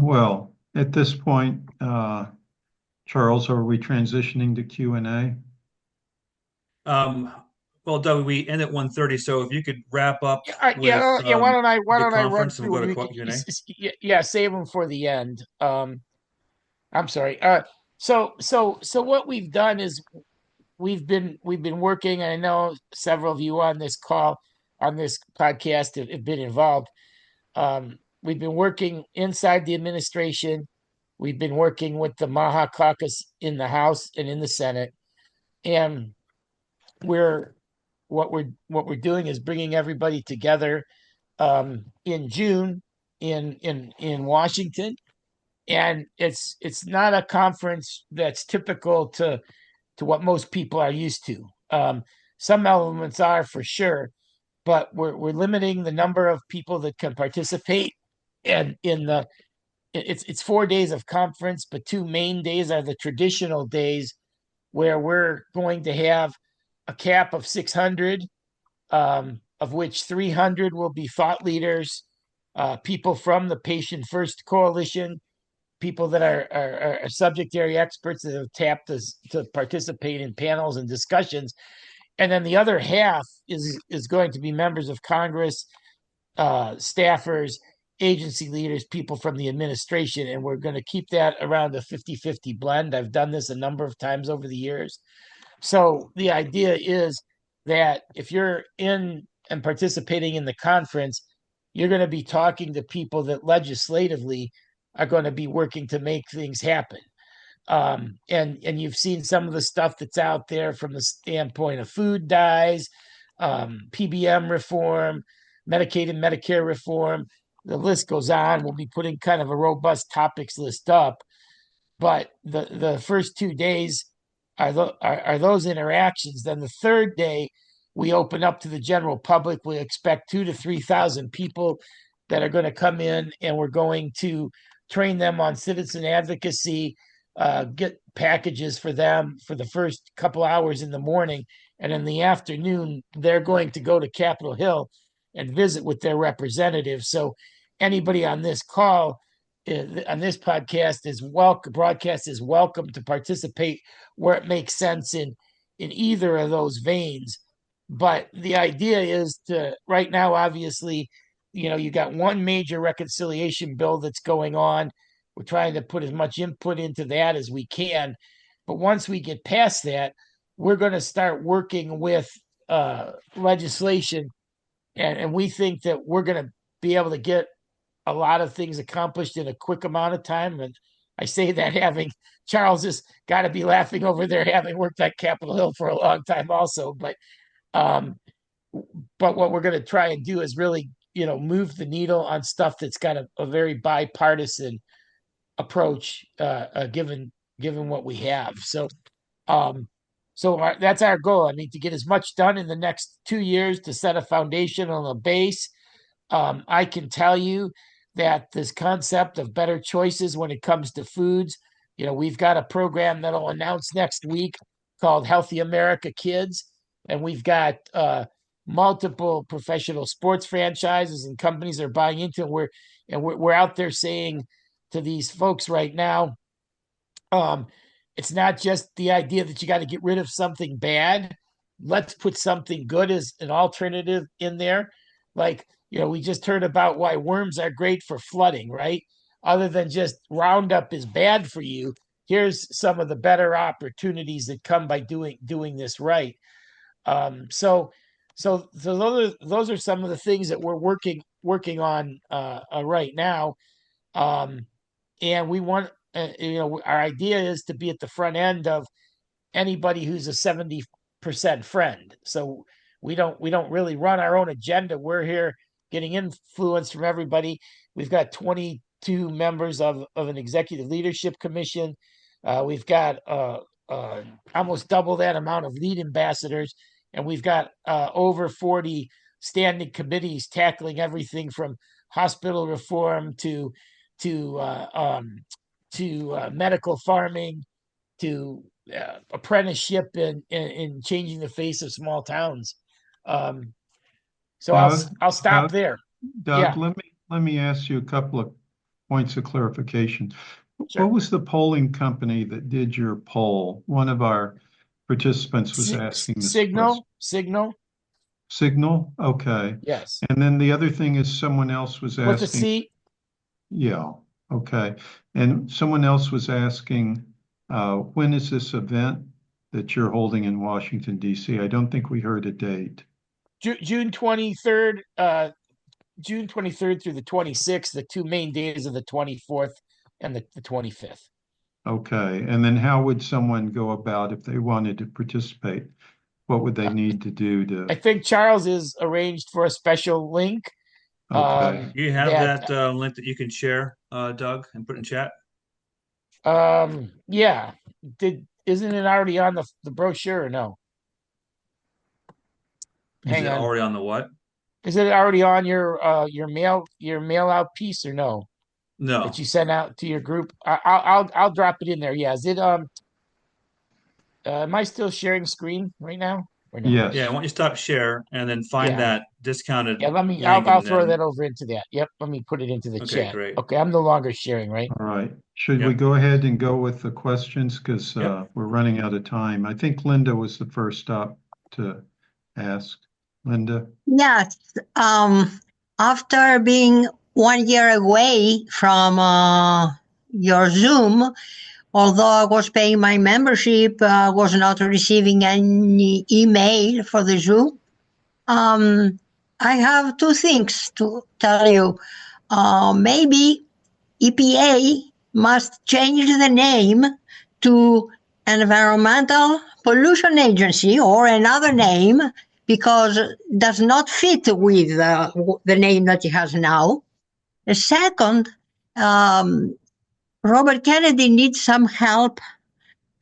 Well, at this point, Charles, are we transitioning to Q&A? Well, Doug, we end at 1:30, so if you could wrap up Why don't I the run conference and through? we'll go to Q&A. Yeah, save them for the end. I'm sorry. So what we've done is we've been working, and I know several of you on this call, on this podcast, have been involved. We've been working inside the administration. We've been working with the MAHA caucus in the House and in the Senate, and what we're doing is bringing everybody together in June in Washington, and it's not a conference that's typical to what most people are used to. Some elements are, for sure, but we're limiting the number of people that can participate, and it's 4 days of conference, but 2 main days are the traditional days, where we're going to have a cap of 600, of which 300 will be thought leaders, people from the Patient First Coalition, people that are subject area experts that have tapped us to participate in panels and discussions. And then the other half is going to be members of Congress, staffers, agency leaders, people from the administration. And we're going to keep that around a 50-50 blend. I've done this a number of times over the years. So the idea is that if you're in and participating in the conference, you're going to be talking to people that legislatively are going to be working to make things happen. And you've seen some of the stuff that's out there from the standpoint of food dyes, PBM reform, Medicaid and Medicare reform. The list goes on. We'll be putting kind of a robust topics list up. But the first 2 days are those interactions. Then the third day, we open up to the general public. We expect 2,000 to 3,000 people that are going to come in, and we're going to train them on citizen advocacy, get packages for them for the first couple hours in the morning. And in the afternoon, they're going to go to Capitol Hill and visit with their representatives. So anybody on this call, on this podcast, broadcast is welcome to participate where it makes sense in either of those veins. But the idea is to, right now, obviously, you got one major reconciliation bill that's going on. We're trying to put as much input into that as we can. But once we get past that, we're going to start working with legislation. And we think that we're going to be able to get a lot of things accomplished in a quick amount of time. And I say that having Charles has got to be laughing over there, having worked at Capitol Hill for a long time also. But what we're going to try and do is really, move the needle on stuff that's got a very bipartisan approach, given what we have. So that's our goal. I mean, to get as much done in the next 2 years to set a foundation on a base. I can tell you that this concept of better choices when it comes to foods, we've got a program that'll announce next week called Healthy America Kids. And we've got multiple professional sports franchises and companies that are buying into it. We're out there saying to these folks right now, it's not just the idea that you got to get rid of something bad. Let's put something good as an alternative in there. Like, we just heard about why worms are great for flooding, right? Other than just Roundup is bad for you, here's some of the better opportunities that come by doing this right. So those are some of the things that we're working on right now. And we want our idea is to be at the front end of anybody who's a 70% friend. So we don't really run our own agenda. We're here getting influence from everybody. We've got 22 members of an executive leadership commission. We've got almost double that amount of lead ambassadors, and we've got over 40 standing committees tackling everything from hospital reform to medical farming to apprenticeship and changing the face of small towns. So I'll stop there. Doug, Yeah. let me ask you a couple of points of clarification. Sure. What was the polling company that did your poll? One of our participants was asking this question. Signal. Okay. Yes. And then the other thing is someone else was With a asking. C. Yeah. Okay. And someone else was asking, when is this event that you're holding in Washington, D.C.? I don't think we heard a date. June 23rd, June 23rd through the 26th, the two main days of the 24th and the 25th. Okay. And then how would someone go about if they wanted to participate? What would they need to do to? I think Charles is arranged for a special link. Okay. You have that link that you can share, Doug, and put in chat? Yeah. Isn't it already on the brochure or no? Is it already on the what? Is it already on your mail out piece or no? No. That you sent out to your group? I'll drop it in there. Yeah. Is it am I still sharing screen right now? Or no? Yes. Yeah, why don't you stop share and then find that discounted Yeah, link I'll and throw then- that over into that. Yep, let me put it into the Okay, chat. great. Okay, I'm no longer sharing, right? All right. Should we Yep. go ahead and go with the questions? Because Yep. we're running out of time. I think Linda was the first up to ask. Linda? Yes. After being 1 year away from your Zoom, although I was paying my membership, I was not receiving any email for the Zoom. I have two things to tell you. Maybe EPA must change the name to Environmental Pollution Agency or another name because it does not fit with the name that it has now. The second, Robert Kennedy needs some help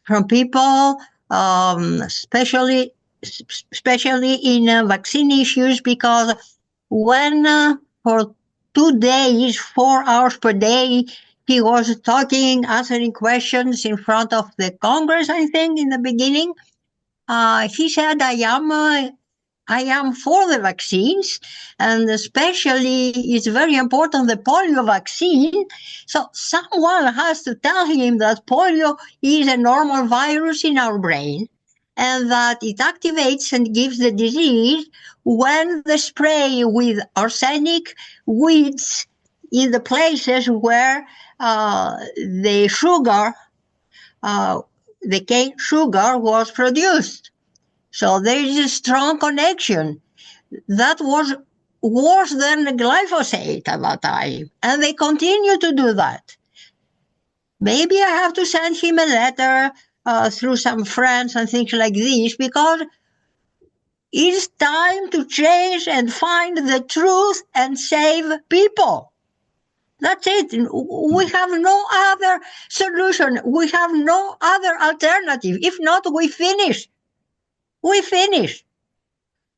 from people, especially in vaccine issues, because when for 2 days, 4 hours per day, he was talking, answering questions in front of the Congress, I think, in the beginning, he said, I am for the vaccines, and especially it's very important the polio vaccine. So someone has to tell him that polio is a normal virus in our brain and that it activates and gives the disease when the spray with arsenic weeds in the places where the sugar, the cane sugar was produced. So there is a strong connection. That was worse than glyphosate at that time, and they continue to do that. Maybe I have to send him a letter through some friends and things like this, because it's time to change and find the truth and save people. That's it. We have no other solution. We have no other alternative. If not, we finish. We finish.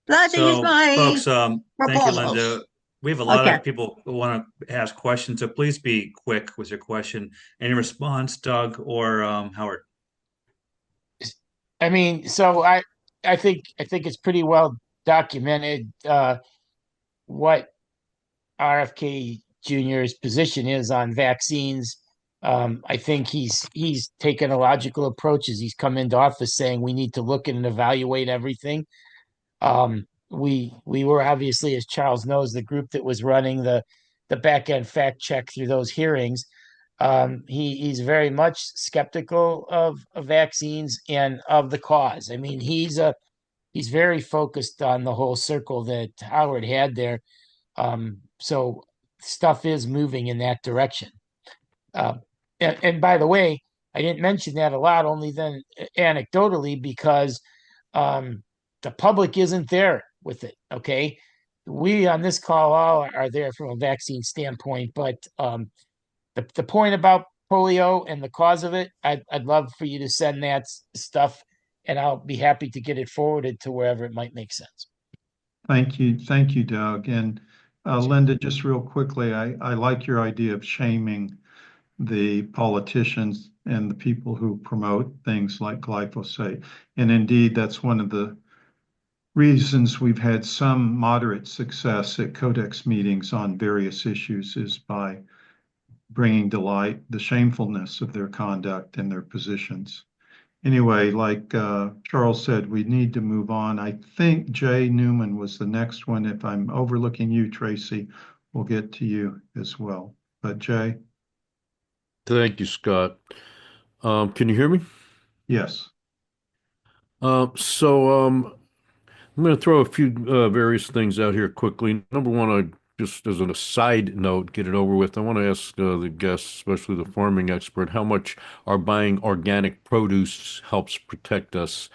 That is my folks, thank you, proposals. Linda. We have a lot Okay. of people who want to ask questions, so please be quick with your question. Any response, Doug or Howard? I mean, so I think it's pretty well documented what RFK Jr.'s position is on vaccines. I think he's taken a logical approach as he's come into office, saying we need to look and evaluate everything. We were obviously, as Charles knows, the group that was running the back end fact check through those hearings. He's very much skeptical of vaccines and of the cause. I mean, he's very focused on the whole circle that Howard had there. So stuff is moving in that direction. And by the way, I didn't mention that a lot, only then anecdotally, because the public isn't there with it. Okay. We on this call all are there from a vaccine standpoint, but the point about polio and the cause of it, I'd love for you to send that stuff, and I'll be happy to get it forwarded to wherever it might make sense. Thank you, Doug. And Linda, just real quickly, I like your idea of shaming the politicians and the people who promote things like glyphosate. And indeed, that's one of the reasons we've had some moderate success at Codex meetings on various issues is by bringing to light the shamefulness of their conduct and their positions. Anyway, like Charles said, we need to move on. I think Jay Newman was the next one. If I'm overlooking you, Tracy, we'll get to you as well. But Jay? Thank you, Scott. Can you hear me? Yes. I'm going to throw a few various things out here quickly. Number one, just as an aside note, get it over with. I want to ask the guests, especially the farming expert, how much our buying organic produce helps protect us.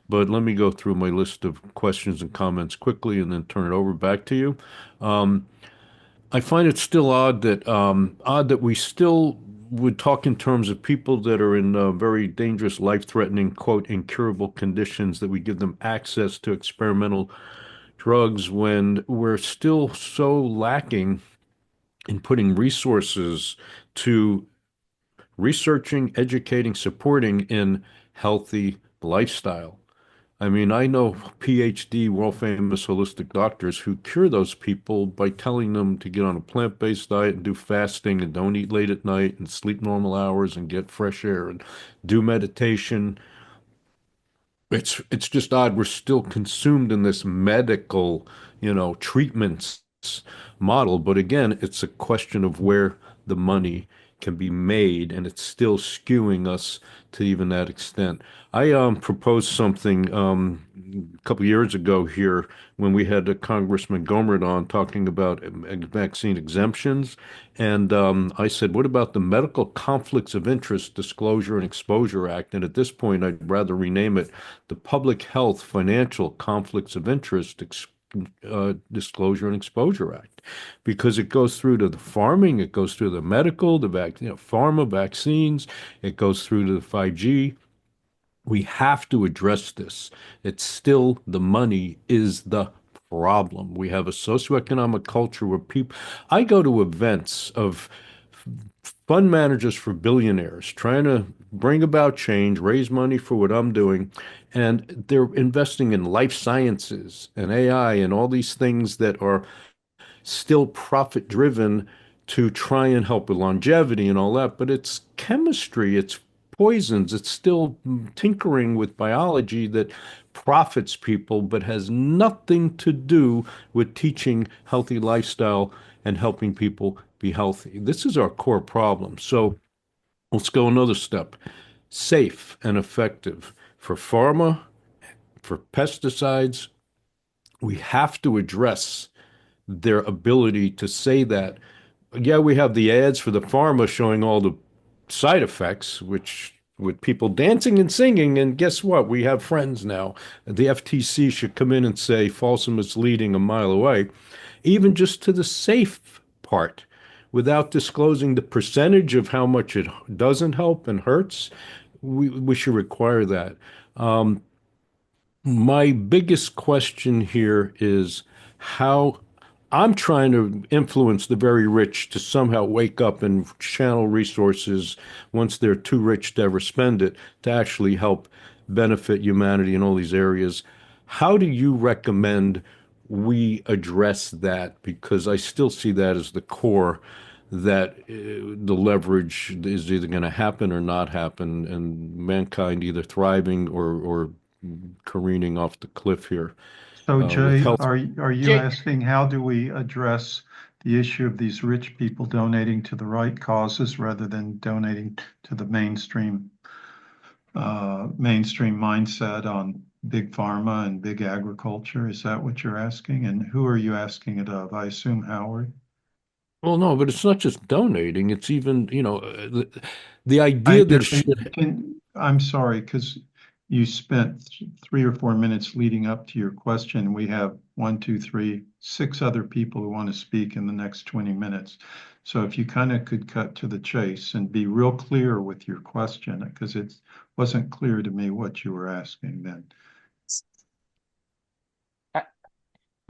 But let me go through my list of questions and comments quickly and then turn it over back to you. I find it still odd that we still would talk in terms of people that are in very dangerous, life-threatening, quote, incurable conditions, that we give them access to experimental drugs when we're still so lacking in putting resources to researching, educating, supporting in healthy lifestyle. I mean, I know PhD, world famous holistic doctors who cure those people by telling them to get on a plant-based diet and do fasting and don't eat late at night and sleep normal hours and get fresh air and do meditation. It's just odd. We're still consumed in this medical, treatments model. But again, it's a question of where the money can be made, and it's still skewing us to even that extent. I proposed something a couple of years ago here when we had Congressman Gohmert on talking about vaccine exemptions, and I said, "What about the Medical Conflicts of Interest Disclosure and Exposure Act?" And at this point, I'd rather rename it the Public Health Financial Conflicts of Interest Disclosure and Exposure Act, because it goes through to the farming, it goes through the medical, pharma, vaccines, it goes through to the 5G. We have to address this. It's still the money is the problem. We have a socioeconomic culture where I go to events of fund managers for billionaires trying to bring about change, raise money for what I'm doing, and they're investing in life sciences and AI and all these things that are still profit driven to try and help with longevity and all that, but it's chemistry, it's poisons, it's still tinkering with biology that profits people but has nothing to do with teaching healthy lifestyle and helping people be healthy. This is our core problem. So let's go another step. Safe and effective for pharma, for pesticides. We have to address their ability to say that. Yeah, we have the ads for the pharma showing all the side effects, which with people dancing and singing, and guess what? We have friends now. The FTC should come in and say false and misleading a mile away, even just to the safe part, without disclosing the percentage of how much it doesn't help and hurts. We should require that. My biggest question here is how I'm trying to influence the very rich to somehow wake up and channel resources once they're too rich to ever spend it to actually help benefit humanity in all these areas. How do you recommend we address that? Because I still see that as the core, that the leverage is either going to happen or not happen, and mankind either thriving or careening off the cliff here. So Jay, health. are you Jay- asking how do we address the issue of these rich people donating to the right causes rather than donating to the mainstream mindset on big pharma and big agriculture? Is that what you're asking? And who are you asking it of? I assume Howard. Well, no, but it's not just donating. It's even, the idea that I'm sorry, because you spent 3 or 4 minutes leading up to your question. We have 1, 2, 3, 6 other people who want to speak in the next 20 minutes. So if you kind of could cut to the chase and be real clear with your question, because it wasn't clear to me what you were asking then.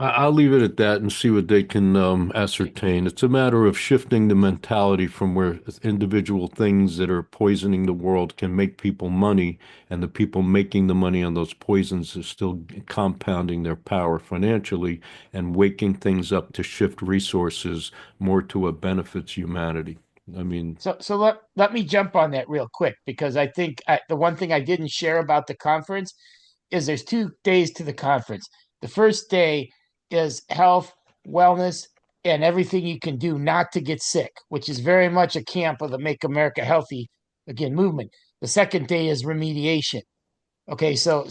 I'll leave it at that and see what they can ascertain. It's a matter of shifting the mentality from where individual things that are poisoning the world can make people money, and the people making the money on those poisons are still compounding their power financially and waking things up to shift resources more to what benefits humanity. I mean, So let me jump on that real quick, because I think the one thing I didn't share about the conference is there's 2 days to the conference. The first day is health, wellness, and everything you can do not to get sick, which is very much a camp of the Make America Healthy Again movement. The second day is remediation. Okay, so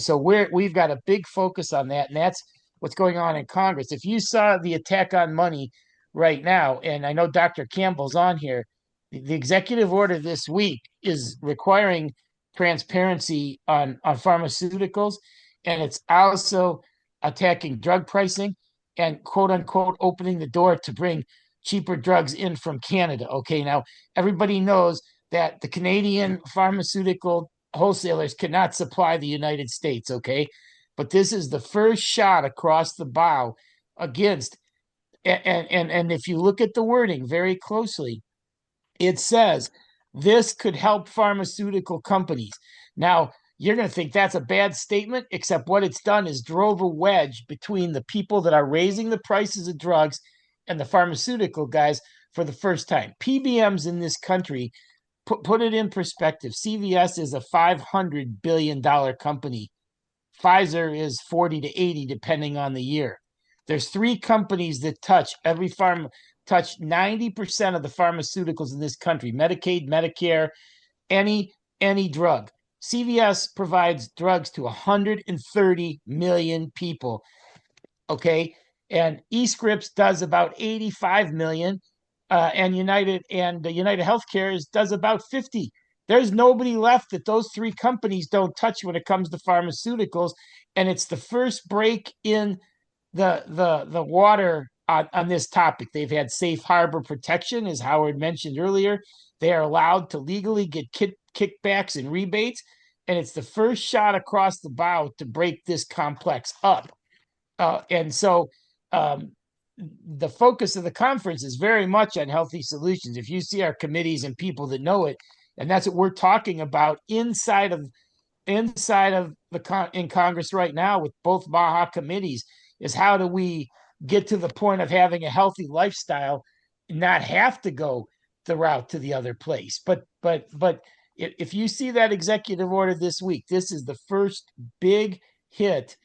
we've got a big focus on that, and that's what's going on in Congress. If you saw the attack on money right now, and I know Dr. Campbell's on here, the executive order this week is requiring transparency on pharmaceuticals, and it's also attacking drug pricing and quote unquote opening the door to bring cheaper drugs in from Canada. Okay, now everybody knows that the Canadian pharmaceutical wholesalers cannot supply the United States, okay? But this is the first shot across the bow against, and if you look at the wording very closely, it says this could help pharmaceutical companies. Now, you're going to think that's a bad statement, except what it's done is drove a wedge between the people that are raising the prices of drugs and the pharmaceutical guys for the first time. PBMs in this country, put it in perspective, CVS is a $500 billion company. Pfizer is 40 to 80, depending on the year. There's 3 companies that touch 90% of the pharmaceuticals in this country: Medicaid, Medicare, any drug. CVS provides drugs to 130 million people. Okay, and eScripts does about 85 million, and United Healthcare does about 50. There's nobody left that those 3 companies don't touch when it comes to pharmaceuticals, and it's the first break in the water on this topic. They've had safe harbor protection, as Howard mentioned earlier. They are allowed to legally get kickbacks and rebates, and it's the first shot across the bow to break this complex up. And so the focus of the conference is very much on healthy solutions. If you see our committees and people that know it, and that's what we're talking about inside of in Congress right now with both MAHA committees, is how do we get to the point of having a healthy lifestyle and not have to go the route to the other place. But if you see that executive order this week, this is the first big hit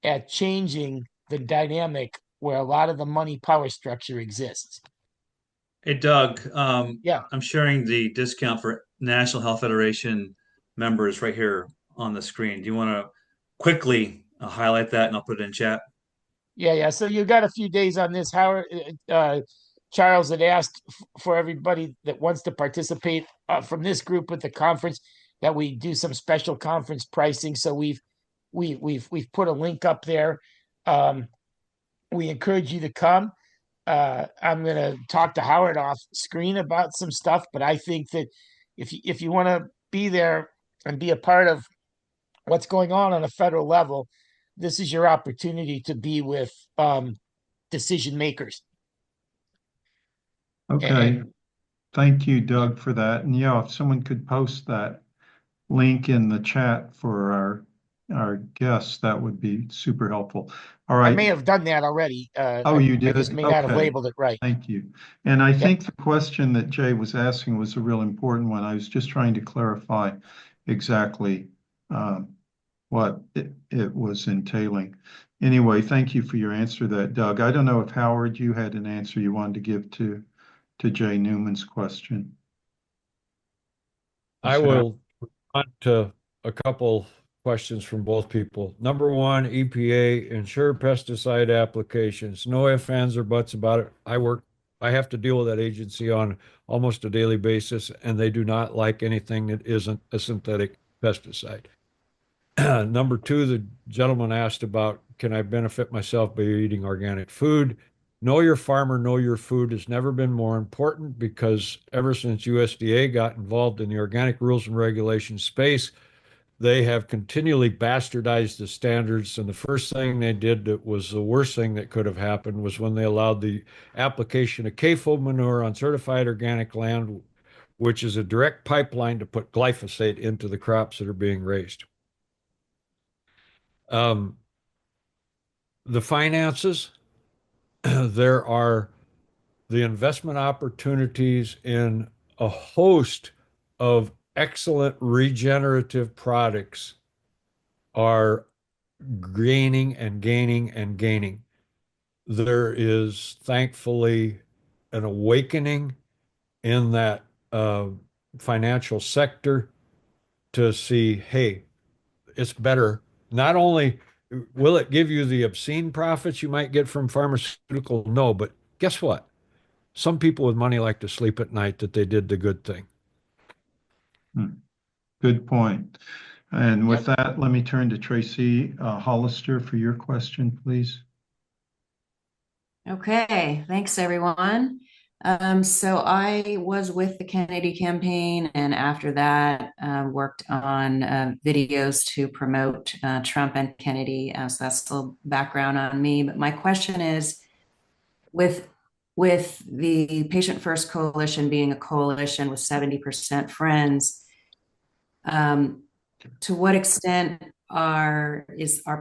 at changing the dynamic where a lot of the money power structure exists. Hey, Doug, Yeah. I'm sharing the discount for National Health Federation members right here on the screen. Do you want to quickly highlight that, and I'll put it in chat? Yeah. So you got a few days on this. Howard, Charles had asked for everybody that wants to participate from this group at the conference that we do some special conference pricing. So we've put a link up there. We encourage you to come. I'm going to talk to Howard off screen about some stuff, but I think that if you want to be there and be a part of what's going on a federal level, this is your opportunity to be with decision makers. Okay. Thank you, Doug, for that. And yeah, if someone could post that link in the chat for our guests, that would be super helpful. All right. I may have done that already. Oh, you did? I just may not have labeled it right. Thank you. And I think the question that Jay was asking was a real important one. I was just trying to clarify exactly what it was entailing. Anyway, thank you for your answer to that, Doug. I don't know if Howard, you had an answer you wanted to give to Jay Newman's question. I will respond to a couple questions from both people. Number one, EPA ensure pesticide applications. No ifs, ands, or buts about it. I work I have to deal with that agency on almost a daily basis, and they do not like anything that isn't a synthetic pesticide. Number two, the gentleman asked about, can I benefit myself by eating organic food? Know your farmer, know your food has never been more important, because ever since USDA got involved in the organic rules and regulations space, they have continually bastardized the standards. And the first thing they did that was the worst thing that could have happened was when they allowed the application of CAFO manure on certified organic land, which is a direct pipeline to put glyphosate into the crops that are being raised. The finances, there are the investment opportunities in a host of excellent regenerative products are gaining and gaining and gaining. There is thankfully an awakening in that financial sector to see, hey, it's better. Not only will it give you the obscene profits you might get from pharmaceutical, no, but guess what? Some people with money like to sleep at night that they did the good thing. Good point. And with that, let me turn to Tracy Hollister for your question, please. Okay, thanks everyone. So I was with the Kennedy campaign, and after that, worked on videos to promote Trump and Kennedy. So that's a little background on me. But my question is, with the Patient First Coalition being a coalition with 70% friends, to what extent are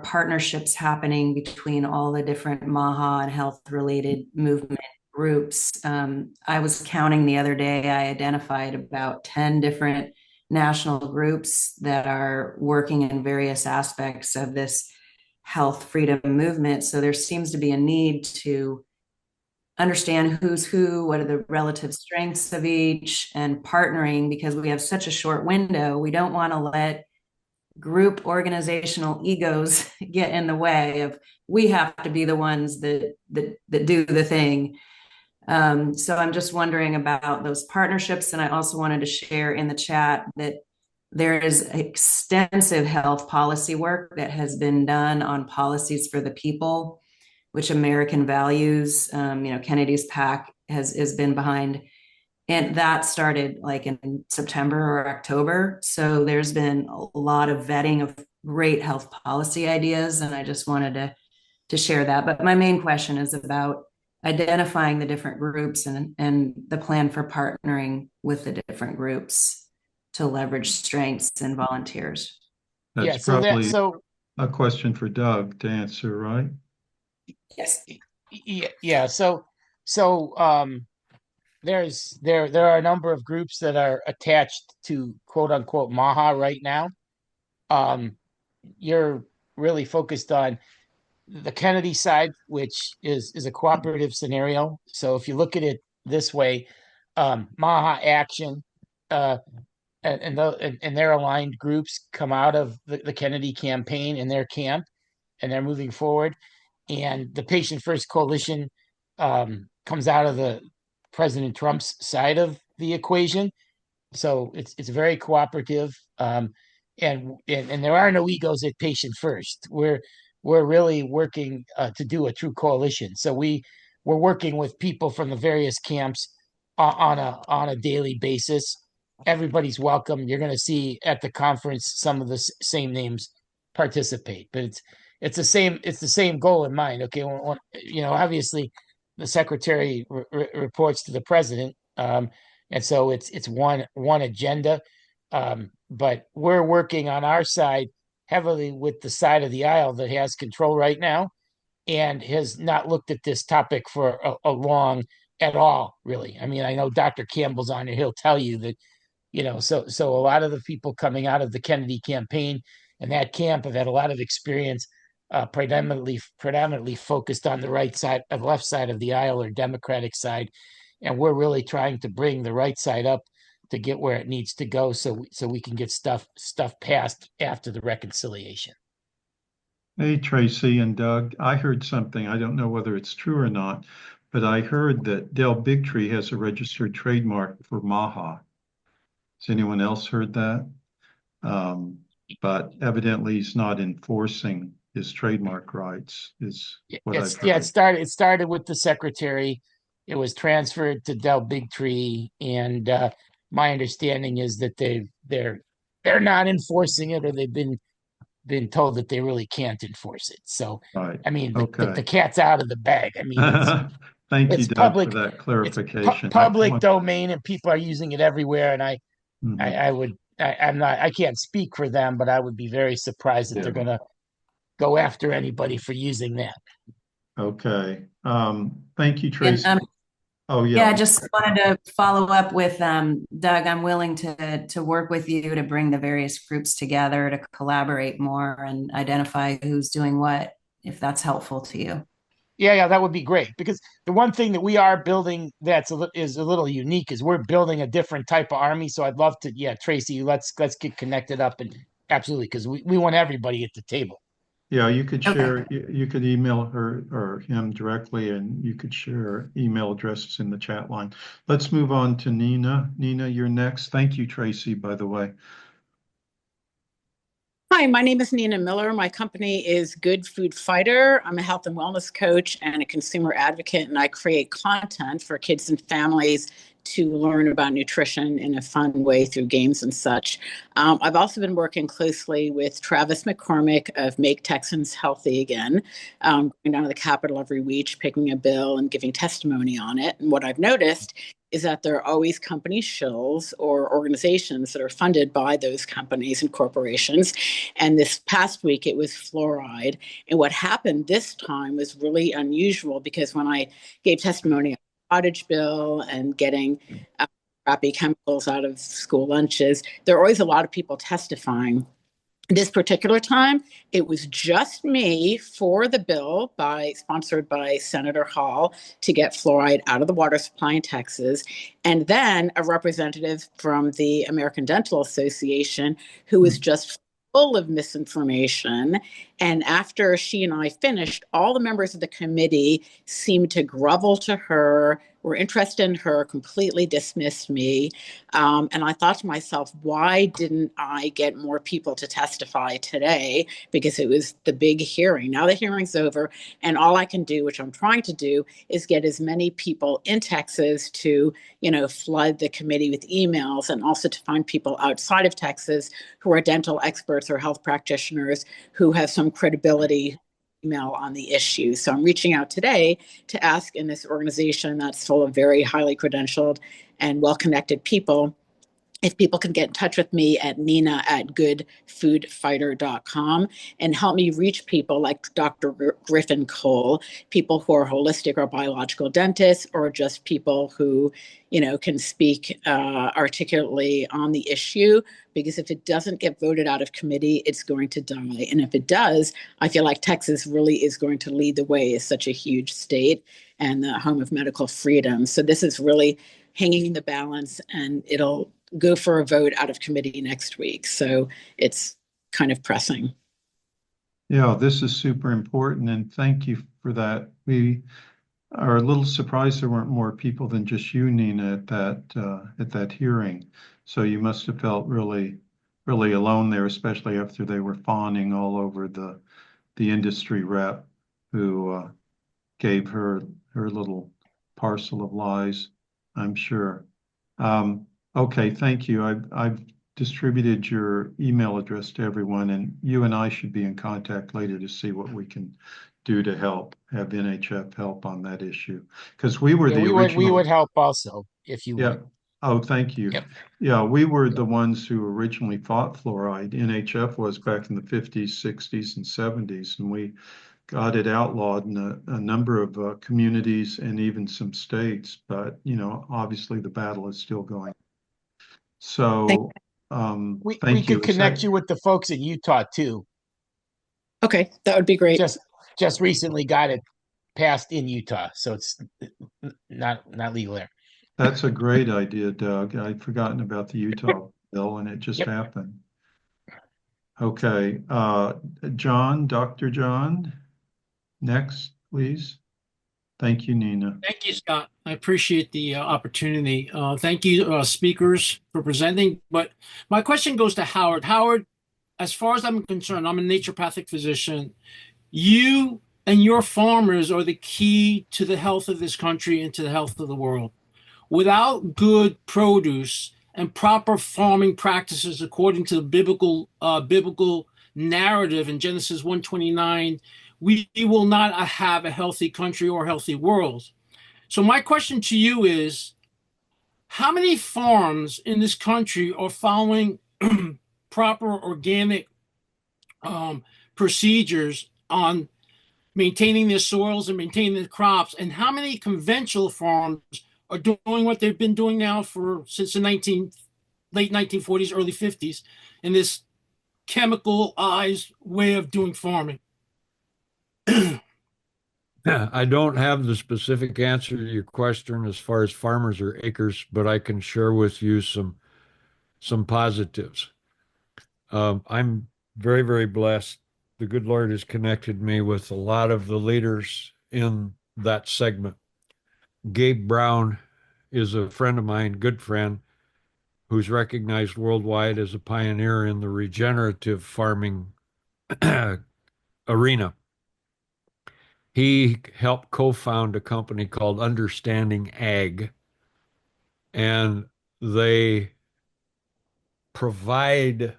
partnerships happening between all the different MAHA and health-related movement groups? I was counting the other day, I identified about 10 different national groups that are working in various aspects of this health freedom movement. So there seems to be a need to understand who's who, what are the relative strengths of each, and partnering, because we have such a short window. We don't want to let group organizational egos get in the way of, we have to be the ones that do the thing. So I'm just wondering about those partnerships. And I also wanted to share in the chat that there is extensive health policy work that has been done on policies for the people, which American values. Kennedy's PAC has been behind, and that started like in September or October. So there's been a lot of vetting of great health policy ideas, and I just wanted to share that. But my main question is about identifying the different groups and the plan for partnering with the different groups to leverage strengths and volunteers. That's probably a question for Doug to answer, right? Yes. Yeah. So there are a number of groups that are attached to quote unquote MAHA right now. You're really focused on the Kennedy side, which is a cooperative scenario. So if you look at it this way, MAHA Action and their aligned groups come out of the Kennedy campaign in their camp, and they're moving forward. And the Patient First Coalition comes out of the President Trump's side of the equation. So it's very cooperative. And there are no egos at Patient First. We're really working to do a true coalition. So we're working with people from the various camps on a daily basis. Everybody's welcome. You're going to see at the conference some of the same names participate, but it's the same goal in mind. Okay, obviously the secretary reports to the president, and so it's one agenda. But we're working on our side heavily with the side of the aisle that has control right now and has not looked at this topic for a long at all, really. I mean, I know Dr. Campbell's on here. He'll tell you that, so a lot of the people coming out of the Kennedy campaign and that camp have had a lot of experience, predominantly focused on the left side of the aisle or Democratic side. And we're really trying to bring the right side up to get where it needs to go, so we can get stuff passed after the reconciliation. Hey, Tracy and Doug, I heard something. I don't know whether it's true or not, but I heard that Del Bigtree has a registered trademark for MAHA. Has anyone else heard that? But evidently he's not enforcing his trademark rights, is what I've heard. It started with the secretary. It was transferred to Del Bigtree, and my understanding is that they're not enforcing it, or they've been told that they really can't enforce it. So, Right. I mean, Okay. the cat's out of the bag. I mean, Thank you, it's Doug, public, for that it's clarification. public domain, and people are using it everywhere. And Mhm. I can't speak for them, but I would be very surprised if they're going to go after anybody for using that. Okay. Thank you, And, Tracy. Oh, yeah, I yeah. just wanted to follow up with Doug. I'm willing to work with you to bring the various groups together to collaborate more and identify who's doing what, if that's helpful to you. Yeah, that would be great, because the one thing that we are building is a little unique is we're building a different type of army. So I'd love to, Tracy, let's get connected up, and absolutely, because we want everybody at the table. Yeah, you could Okay. share, you could email her or him directly, and you could share email addresses in the chat line. Let's move on to Nina. Nina, you're next. Thank you, Tracy, by the way. Hi, my name is Nina Miller. My company is Good Food Fighter. I'm a health and wellness coach and a consumer advocate, and I create content for kids and families to learn about nutrition in a fun way through games and such. I've also been working closely with Travis McCormick of Make Texans Healthy Again, going down to the Capitol every week, picking a bill and giving testimony on it. And what I've noticed is that there are always company shills or organizations that are funded by those companies and corporations. And this past week, it was fluoride. And what happened this time was really unusual, because when I gave testimony on the cottage bill and getting crappy chemicals out of school lunches, there are always a lot of people testifying. This particular time, it was just me for the bill sponsored by Senator Hall to get fluoride out of the water supply in Texas, and then a representative from the American Dental Association who was just full of misinformation. And after she and I finished, all the members of the committee seemed to grovel to her, were interested in her, completely dismissed me. And I thought to myself, why didn't I get more people to testify today? Because it was the big hearing. Now the hearing's over, and all I can do, which I'm trying to do, is get as many people in Texas to, flood the committee with emails, and also to find people outside of Texas who are dental experts or health practitioners who have some credibility email on the issue. So I'm reaching out today to ask in this organization that's full of very highly credentialed and well-connected people, if people can get in touch with me at nina@goodfoodfighter.com and help me reach people like Dr. Griffin Cole, people who are holistic or biological dentists, or just people who, can speak articulately on the issue. Because if it doesn't get voted out of committee, it's going to die. And if it does, I feel like Texas really is going to lead the way as such a huge state and the home of medical freedom. So this is really hanging in the balance, and it'll go for a vote out of committee next week. So it's kind of pressing. Yeah, this is super important, and thank you for that. We are a little surprised there weren't more people than just you, Nina, at that hearing. So you must have felt really, really alone there, especially after they were fawning all over the industry rep who gave her little parcel of lies, I'm sure. Okay, thank you. I've distributed your email address to everyone, and you and I should be in contact later to see what we can do to have NHF help on that issue. Because we were the original. We would help also if you would. Oh, thank you. Yep. Yeah, we were the ones who originally fought fluoride. NHF was back in the 50s, 60s, and 70s, and we got it outlawed in a number of communities and even some states. But, obviously the battle is still going. So we thank you. could connect you with the folks in Utah too. Okay, that would be great. Just recently got it passed in Utah, so it's not legal there. That's a great idea, Doug. I'd forgotten about the Utah bill, and it just happened. Okay, John, Dr. John, next, please. Thank you, Nina. Thank you, Scott. I appreciate the opportunity. Thank you, speakers, for presenting. But my question goes to Howard. Howard, as far as I'm concerned, I'm a naturopathic physician. You and your farmers are the key to the health of this country and to the health of the world. Without good produce and proper farming practices according to the biblical narrative in Genesis 1:29, we will not have a healthy country or a healthy world. So my question to you is, how many farms in this country are following proper organic procedures on maintaining their soils and maintaining their crops, and how many conventional farms are doing what they've been doing now since the late 1940s, early 50s, in this chemicalized way of doing farming? I don't have the specific answer to your question as far as farmers or acres, but I can share with you some positives. I'm very, very blessed. The good Lord has connected me with a lot of the leaders in that segment. Gabe Brown is a friend of mine, good friend, who's recognized worldwide as a pioneer in the regenerative farming arena. He helped co-found a company called Understanding Ag, and they provide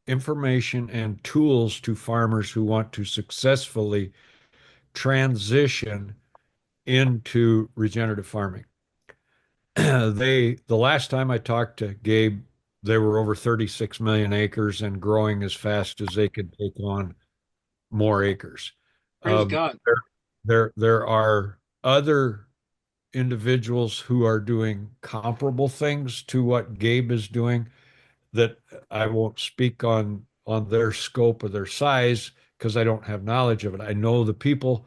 information and tools to farmers who want to successfully transition into regenerative farming. The last time I talked to Gabe, they were over 36 million acres and growing as fast as they could take on more acres. Praise God. There are other individuals who are doing comparable things to what Gabe is doing that I won't speak on their scope or their size because I don't have knowledge of it. I know the people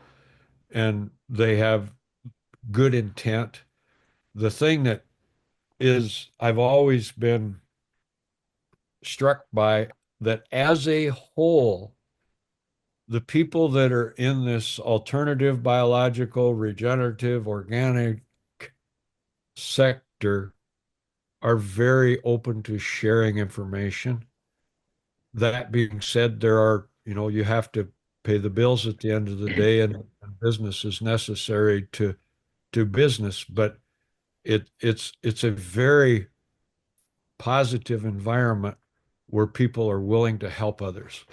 and they have good intent. The thing that is I've always been struck by that as a whole, the people that are in this alternative, biological, regenerative, organic sector are very open to sharing information. That being said, you have to pay the bills at the end of the day, and business is necessary to do business, but it's a very positive environment where people are willing to help others.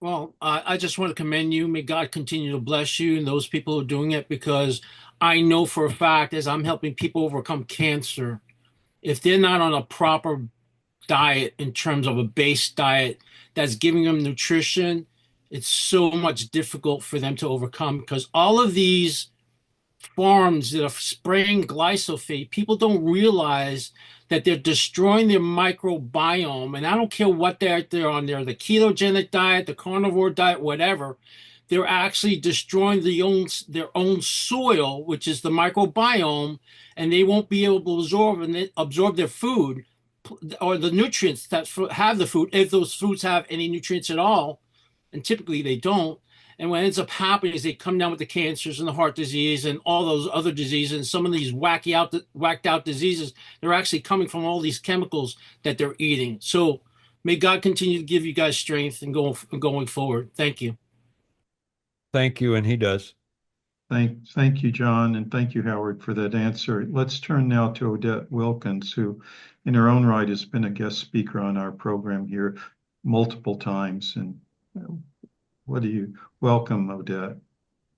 Well, I just want to commend you. May God continue to bless you and those people who are doing it, because I know for a fact, as I'm helping people overcome cancer, if they're not on a proper diet in terms of a base diet that's giving them nutrition, it's so much difficult for them to overcome, because all of these farms that are spraying glyphosate, people don't realize that they're destroying their microbiome. And I don't care what they're on there, the ketogenic diet, the carnivore diet, whatever. They're actually destroying their own soil, which is the microbiome, and they won't be able to absorb their food or the nutrients that have the food, if those foods have any nutrients at all. And typically they don't. And what ends up happening is they come down with the cancers and the heart disease and all those other diseases. And some of these whacked out diseases, they're actually coming from all these chemicals that they're eating. So may God continue to give you guys strength and going forward. Thank you. Thank you, and he does. Thank you, John, and thank you, Howard, for that answer. Let's turn now to Odette Wilkins, who in her own right has been a guest speaker on our program here multiple times. And welcome, Odette.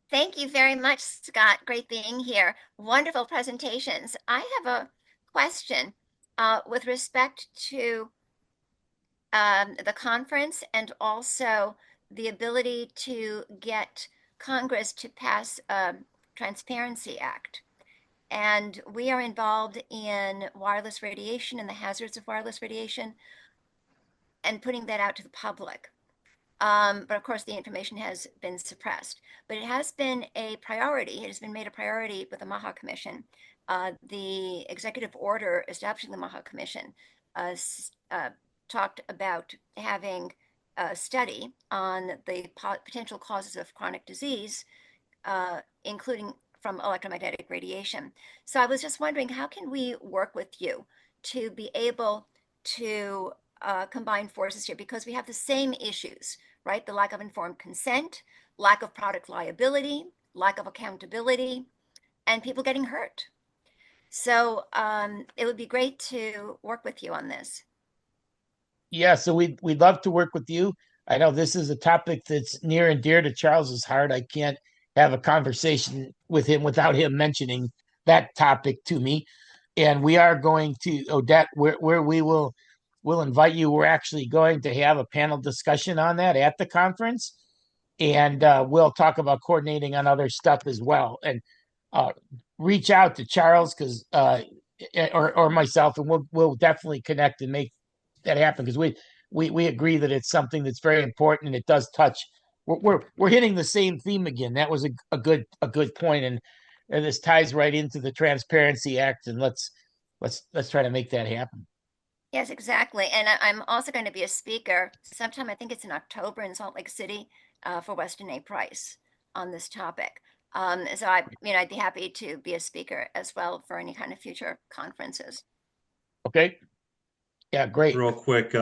Thank you very much, Scott. Great being here. Wonderful presentations. I have a question with respect to the conference and also the ability to get Congress to pass a Transparency Act. And we are involved in wireless radiation and the hazards of wireless radiation and putting that out to the public. But of course, the information has been suppressed. But it has been a priority. It has been made a priority with the MAHA Commission. The executive order establishing the MAHA Commission talked about having study on the potential causes of chronic disease, including from electromagnetic radiation. So I was just wondering, how can we work with you to be able to combine forces here? Because we have the same issues, right? The lack of informed consent, lack of product liability, lack of accountability, and people getting hurt. So it would be great to work with you on this. Yeah, so we'd love to work with you. I know this is a topic that's near and dear to Charles's heart. I can't have a conversation with him without him mentioning that topic to me. And we are going to, Odette, where we'll invite you. We're actually going to have a panel discussion on that at the conference. And we'll talk about coordinating on other stuff as well. And reach out to Charles or myself, and we'll definitely connect and make that happen, because we agree that it's something that's very important, and it does touch. We're hitting the same theme again. That was a good point, and this ties right into the Transparency Act, and let's try to make that happen. Yes, exactly. And I'm also going to be a speaker sometime, I think it's in October, in Salt Lake City for Weston A. Price on this topic. So I'd be happy to be a speaker as well for any kind of future conferences. Okay. Yeah, great. Real quick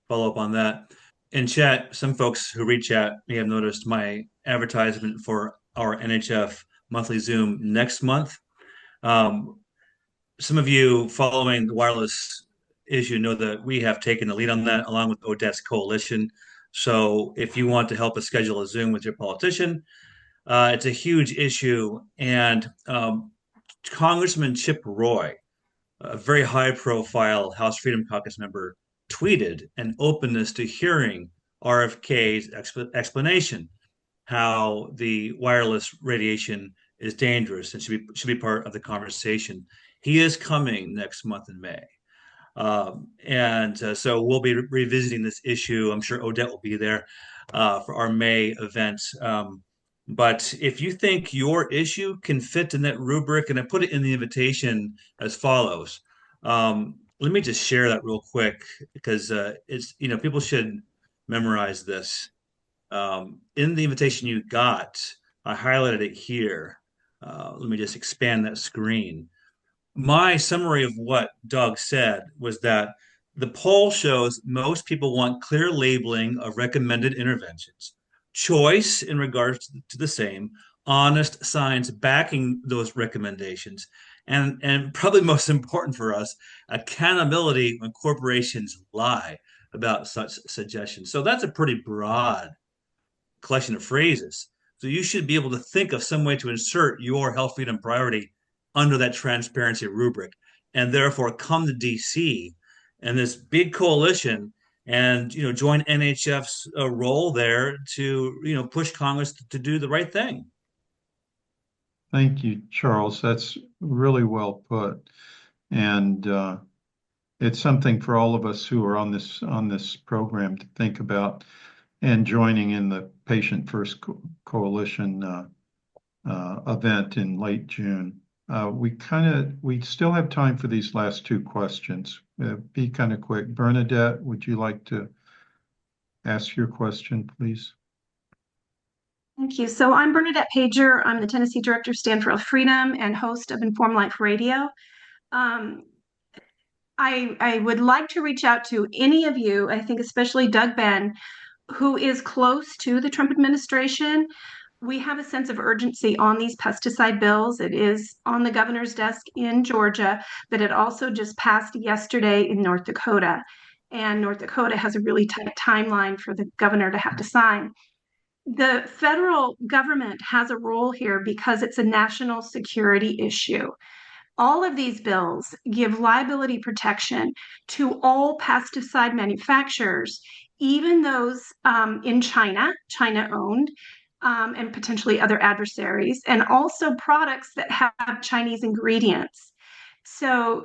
follow up on that. In chat, some folks who read chat may have noticed my advertisement for our NHF monthly Zoom next month. Some of you following the wireless issue know that we have taken the lead on that along with Odette's coalition. So if you want to help us schedule a Zoom with your politician, it's a huge issue. And Congressman Chip Roy, a very high-profile House Freedom Caucus member, tweeted an openness to hearing RFK's explanation how the wireless radiation is dangerous and should be part of the conversation. He is coming next month in May. So we'll be revisiting this issue. I'm sure Odette will be there for our May event. But if you think your issue can fit in that rubric, and I put it in the invitation as follows. Let me just share that real quick, because it's, people should memorize this. In the invitation you got, I highlighted it here. Let me just expand that screen. My summary of what Doug said was that the poll shows most people want clear labeling of recommended interventions, choice in regards to the same, honest science backing those recommendations, and probably most important for us, accountability when corporations lie about such suggestions. So that's a pretty broad collection of phrases. So you should be able to think of some way to insert your health freedom priority under that transparency rubric, and therefore come to DC and this big coalition and join NHF's role there to push Congress to do the right thing. Thank you, Charles. That's really well put, and it's something for all of us who are on this program to think about, and joining in the Patient First Coalition event in late June. We still have time for these last two questions. Be kind of quick. Bernadette, would you like to ask your question, please? Thank you. So I'm Bernadette Pager. I'm the Tennessee Director of Stand for Health Freedom and host of Informed Life Radio. I would like to reach out to any of you, I think especially Doug Benn, who is close to the Trump administration. We have a sense of urgency on these pesticide bills. It is on the governor's desk in Georgia, but it also just passed yesterday in North Dakota. And North Dakota has a really tight timeline for the governor to have to sign. The federal government has a role here because it's a national security issue. All of these bills give liability protection to all pesticide manufacturers, even those in China owned, and potentially other adversaries, and also products that have Chinese ingredients. So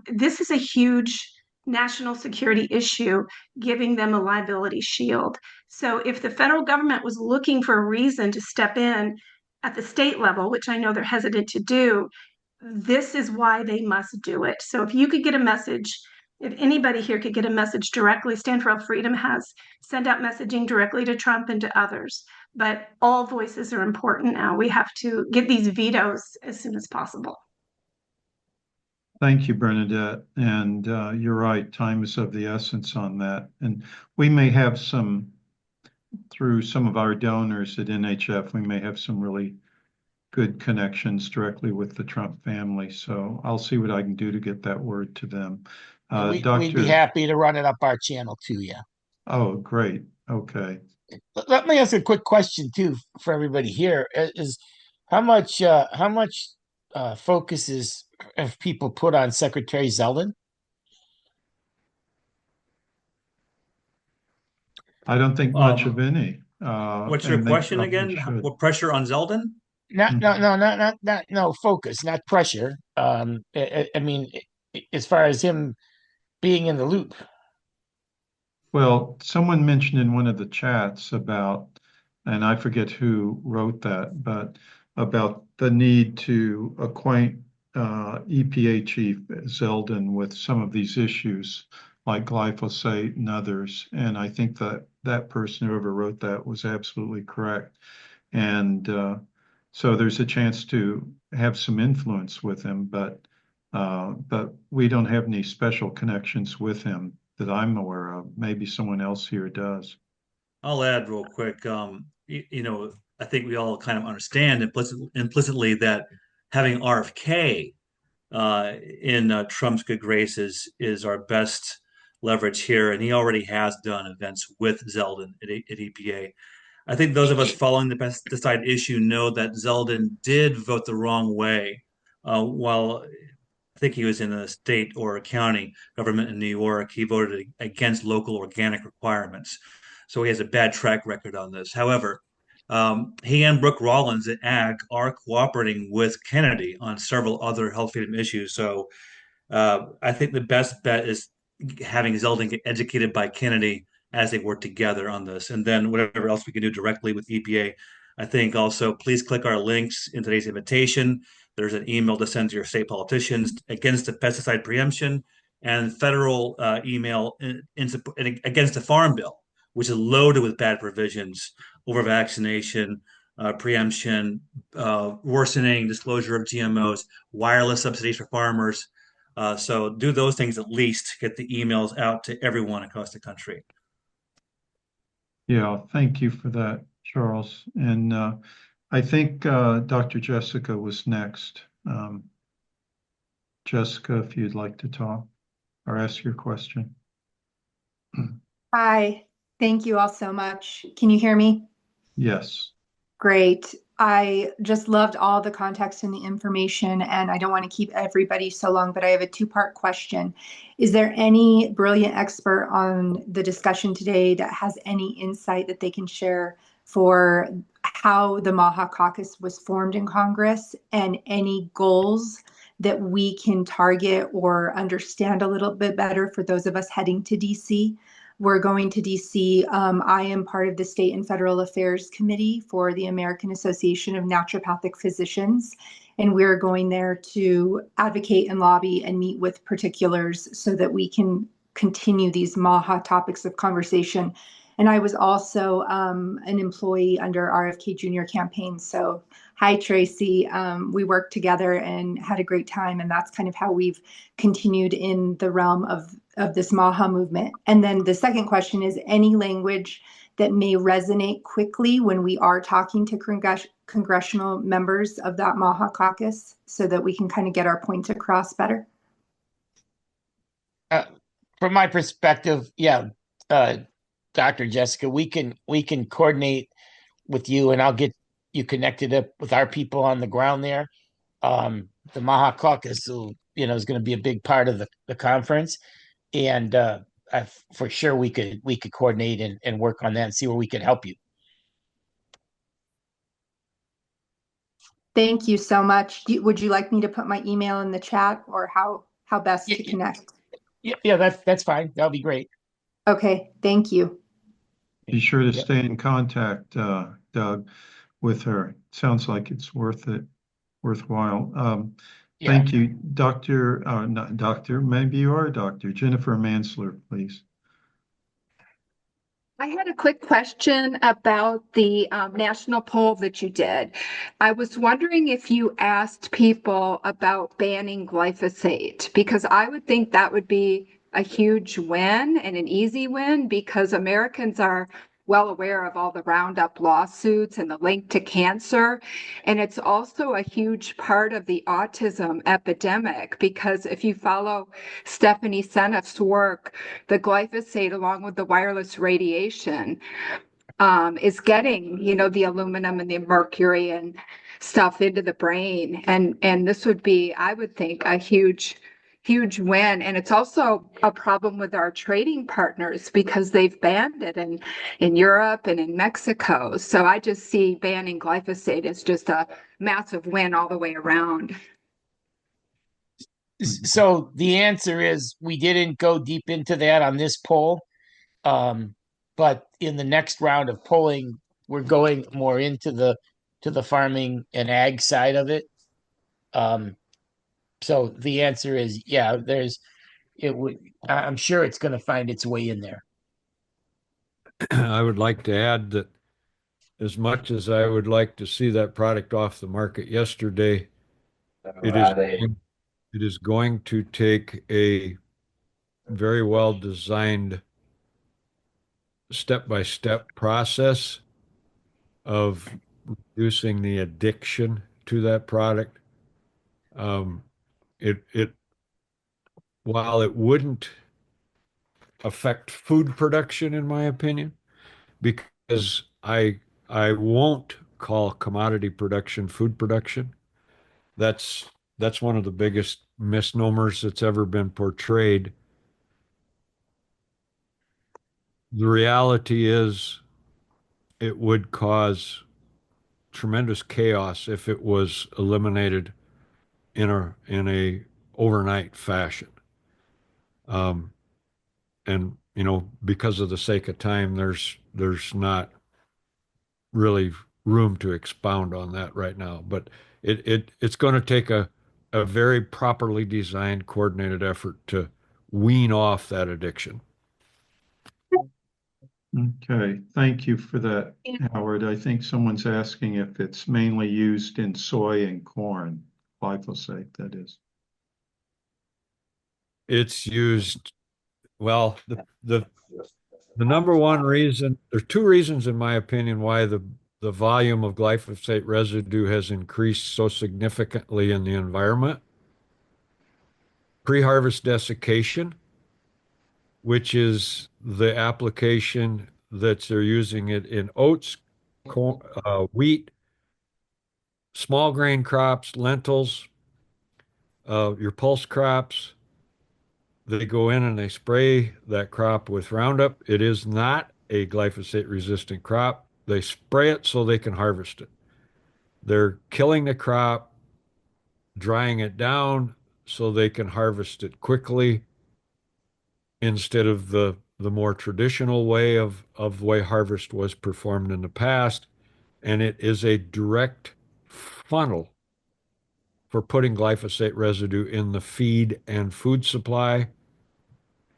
this is a huge national security issue, giving them a liability shield. So if the federal government was looking for a reason to step in at the state level, which I know they're hesitant to do, this is why they must do it. So if you could get a message if anybody here could get a message directly, Stand for Freedom has sent out messaging directly to Trump and to others. But all voices are important now. We have to get these vetoes as soon as possible. Thank you, Bernadette. And you're right, time is of the essence on that. And we may have through some of our donors at NHF, we may have some really good connections directly with the Trump family. So I'll see what I can do to get that word to them. We'd be happy to run it up our channel to you. Oh, great. Okay. Let me ask a quick question too for everybody here: is how much focus have people put on Secretary Zeldin? I don't think much of any. What's your question again? What pressure on Zeldin? No focus, not pressure. I mean, as far as him being in the loop. Well, someone mentioned in one of the chats about, and I forget who wrote that, but about the need to acquaint EPA Chief Zeldin with some of these issues like glyphosate and others. And I think that person, whoever wrote that, was absolutely correct. And so there's a chance to have some influence with him, but we don't have any special connections with him that I'm aware of. Maybe someone else here does. I'll add real quick. I think we all kind of understand implicitly that having RFK in Trump's good graces is our best leverage here, and he already has done events with Zeldin at EPA. I think those of us following the pesticide issue know that Zeldin did vote the wrong way while I think he was in a state or a county government in New York. He voted against local organic requirements. So he has a bad track record on this. However, he and Brooke Rollins at AG are cooperating with Kennedy on several other health freedom issues. So I think the best bet is having Zeldin get educated by Kennedy as they work together on this. And then whatever else we can do directly with EPA. I think also please click our links in today's invitation. There's an email to send to your state politicians against the pesticide preemption and federal email against the Farm Bill, which is loaded with bad provisions, over vaccination, preemption, worsening disclosure of GMOs, wireless subsidies for farmers. So do those things at least, get the emails out to everyone across the country. Yeah, thank you for that, Charles. And I think Dr. Jessica was next. Jessica, if you'd like to talk or ask your question. Hi, thank you all so much. Can you hear me? Yes. Great. I just loved all the context and the information, and I don't want to keep everybody so long, but I have a two-part question. Is there any brilliant expert on the discussion today that has any insight that they can share for how the MAHA caucus was formed in Congress and any goals that we can target or understand a little bit better for those of us heading to DC? We're going to DC. I am part of the State and Federal Affairs Committee for the American Association of Naturopathic Physicians, and we're going there to advocate and lobby and meet with particulars so that we can continue these MAHA topics of conversation. And I was also an employee under RFK Jr. campaign. So hi, Tracy. We worked together and had a great time. And that's kind of how we've continued in the realm of this MAHA movement. And then the second question is any language that may resonate quickly when we are talking to congressional members of that MAHA caucus so that we can kind of get our points across better? From my perspective, yeah, Dr. Jessica, we can coordinate with you, and I'll get you connected up with our people on the ground there. The MAHA caucus, is going to be a big part of the conference, and for sure we could coordinate and work on that and see where we can help you. Thank you so much. Would you like me to put my email in the chat, or how best to connect? Yeah, that's fine. That'll be great. Okay, thank you. Be sure to stay in contact, Doug, with her. Sounds like it's worthwhile. Yeah. Thank you. Dr. Not Doctor, maybe you are a doctor. Jennifer Mansler, please. I had a quick question about the national poll that you did. I was wondering if you asked people about banning glyphosate, because I would think that would be a huge win and an easy win, because Americans are well aware of all the Roundup lawsuits and the link to cancer. And it's also a huge part of the autism epidemic, because if you follow Stephanie Seneff's work, the glyphosate, along with the wireless radiation, is getting, the aluminum and the mercury and stuff into the brain. And this would be, I would think, a huge win. And it's also a problem with our trading partners, because they've banned it in Europe and in Mexico. So I just see banning glyphosate as just a massive win all the way around. So the answer is we didn't go deep into that on this poll. But in the next round of polling, we're going more into the farming and ag side of it. So the answer is, yeah, I'm sure it's going to find its way in there. I would like to add that as much as I would like to see that product off the market yesterday, it is going to take a very well designed step-by-step process of reducing the addiction to that product. While it wouldn't affect food production, in my opinion, because I won't call commodity production food production. That's one of the biggest misnomers that's ever been portrayed. The reality is it would cause tremendous chaos if it was eliminated in a overnight fashion. And because of the sake of time, there's not really room to expound on that right now. But it's going to take a very properly designed, coordinated effort to wean off that addiction. Okay, thank you for that, Howard. I think someone's asking if it's mainly used in soy and corn, glyphosate, that is. It's used, well, the number one reason, there's two reasons, in my opinion, why the volume of glyphosate residue has increased so significantly in the environment. Pre-harvest desiccation, which is the application that they're using it in oats, corn, wheat, small grain crops, lentils, your pulse crops. They go in and they spray that crop with Roundup. It is not a glyphosate resistant crop. They spray it so they can harvest it. They're killing the crop, drying it down so they can harvest it quickly, instead of the more traditional way of the way harvest was performed in the past. And it is a direct funnel for putting glyphosate residue in the feed and food supply.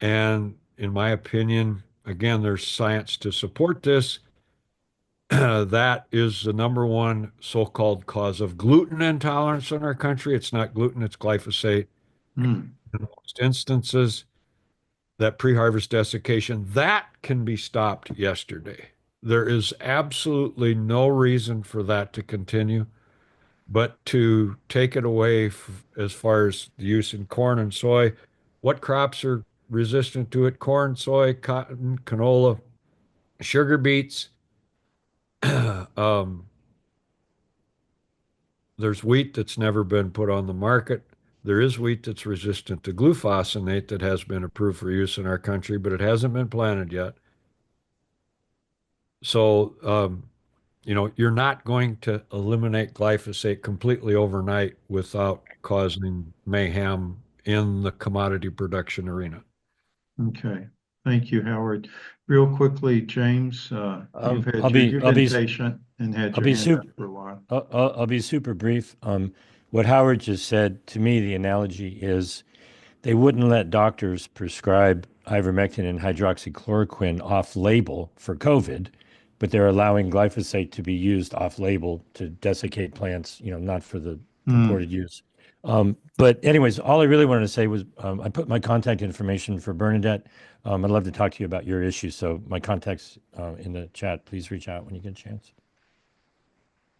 And in my opinion, again, there's science to support this. That is the number one so-called cause of gluten intolerance in our country. It's not gluten, it's glyphosate. In most instances, that pre-harvest desiccation, that can be stopped yesterday. There is absolutely no reason for that to continue, but to take it away as far as the use in corn and soy. What crops are resistant to it? Corn, soy, cotton, canola, sugar beets. There's wheat that's never been put on the market. There is wheat that's resistant to glufosinate that has been approved for use in our country, but it hasn't been planted yet. So, you're not going to eliminate glyphosate completely overnight without causing mayhem in the commodity production arena. Okay, thank you, Howard. Real quickly, James, you've been patient and had your hand up for a while. I'll be super brief. what Howard just said, to me, the analogy is they wouldn't let doctors prescribe ivermectin and hydroxychloroquine off label for COVID, but they're allowing glyphosate to be used off label to desiccate plants, not for the purported use. But anyways, all I really wanted to say was I put my contact information for Bernadette. I'd love to talk to you about your issue. So my contact's in the chat. Please reach out when you get a chance.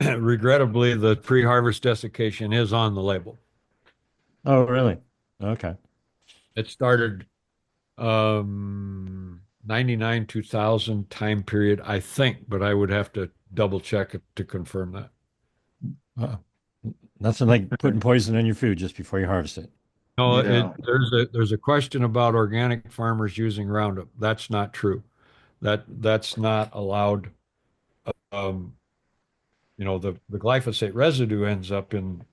Regrettably, the pre-harvest desiccation is on the label. Oh, really? Okay. It started 99, 2000 time period, I think, but I would have to double check it to confirm that. Nothing like putting poison in your food just before you harvest it. No, Yeah. there's a question about organic farmers using Roundup. That's not true. That's not allowed. The glyphosate residue ends up in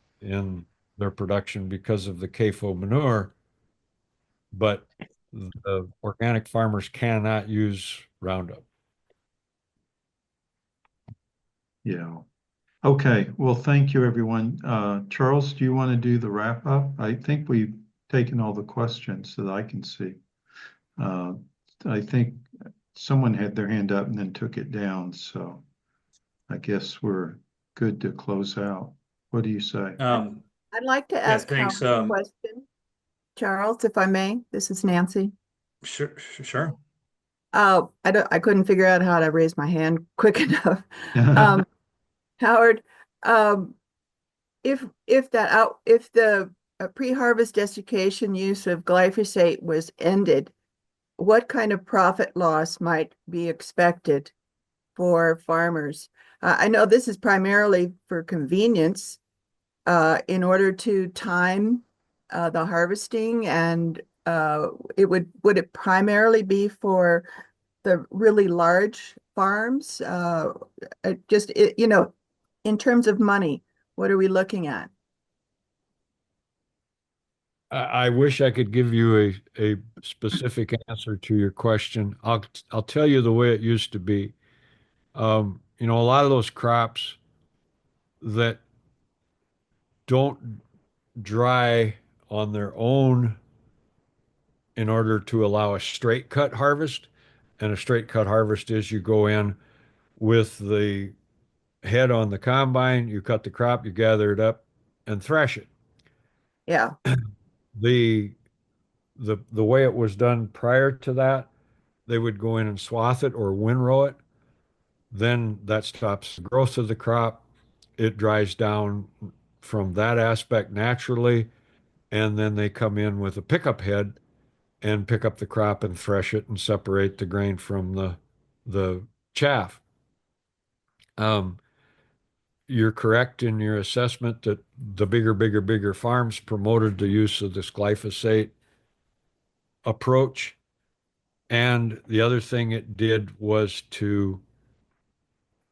their production because of the CAFO manure, but the organic farmers cannot use Roundup. Yeah. Okay. Well, thank you, everyone. Charles, do you want to do the wrap up? I think we've taken all the questions that I can see. I think someone had their hand up and then took it down. So I guess we're good to close out. What do you say? I'd like to ask thanks. Howard a question, Charles, if I may. This is Nancy. Sure. I couldn't figure out how to raise my hand quick enough. Howard, if the pre-harvest desiccation use of glyphosate was ended, what kind of profit loss might be expected for farmers? I know this is primarily for convenience, in order to time the harvesting, and would it primarily be for the really large farms? In terms of money, what are we looking at? I wish I could give you a specific answer to your question. I'll tell you the way it used to be. A lot of those crops that don't dry on their own in order to allow a straight cut harvest. And a straight cut harvest is you go in with the head on the combine, you cut the crop, you gather it up and thresh it. Yeah. The way it was done prior to that, they would go in and swath it or windrow it. Then that stops the growth of the crop. It dries down from that aspect naturally. And then they come in with a pickup head and pick up the crop and thresh it and separate the grain from the chaff. You're correct in your assessment that the bigger farms promoted the use of this glyphosate approach. And the other thing it did was to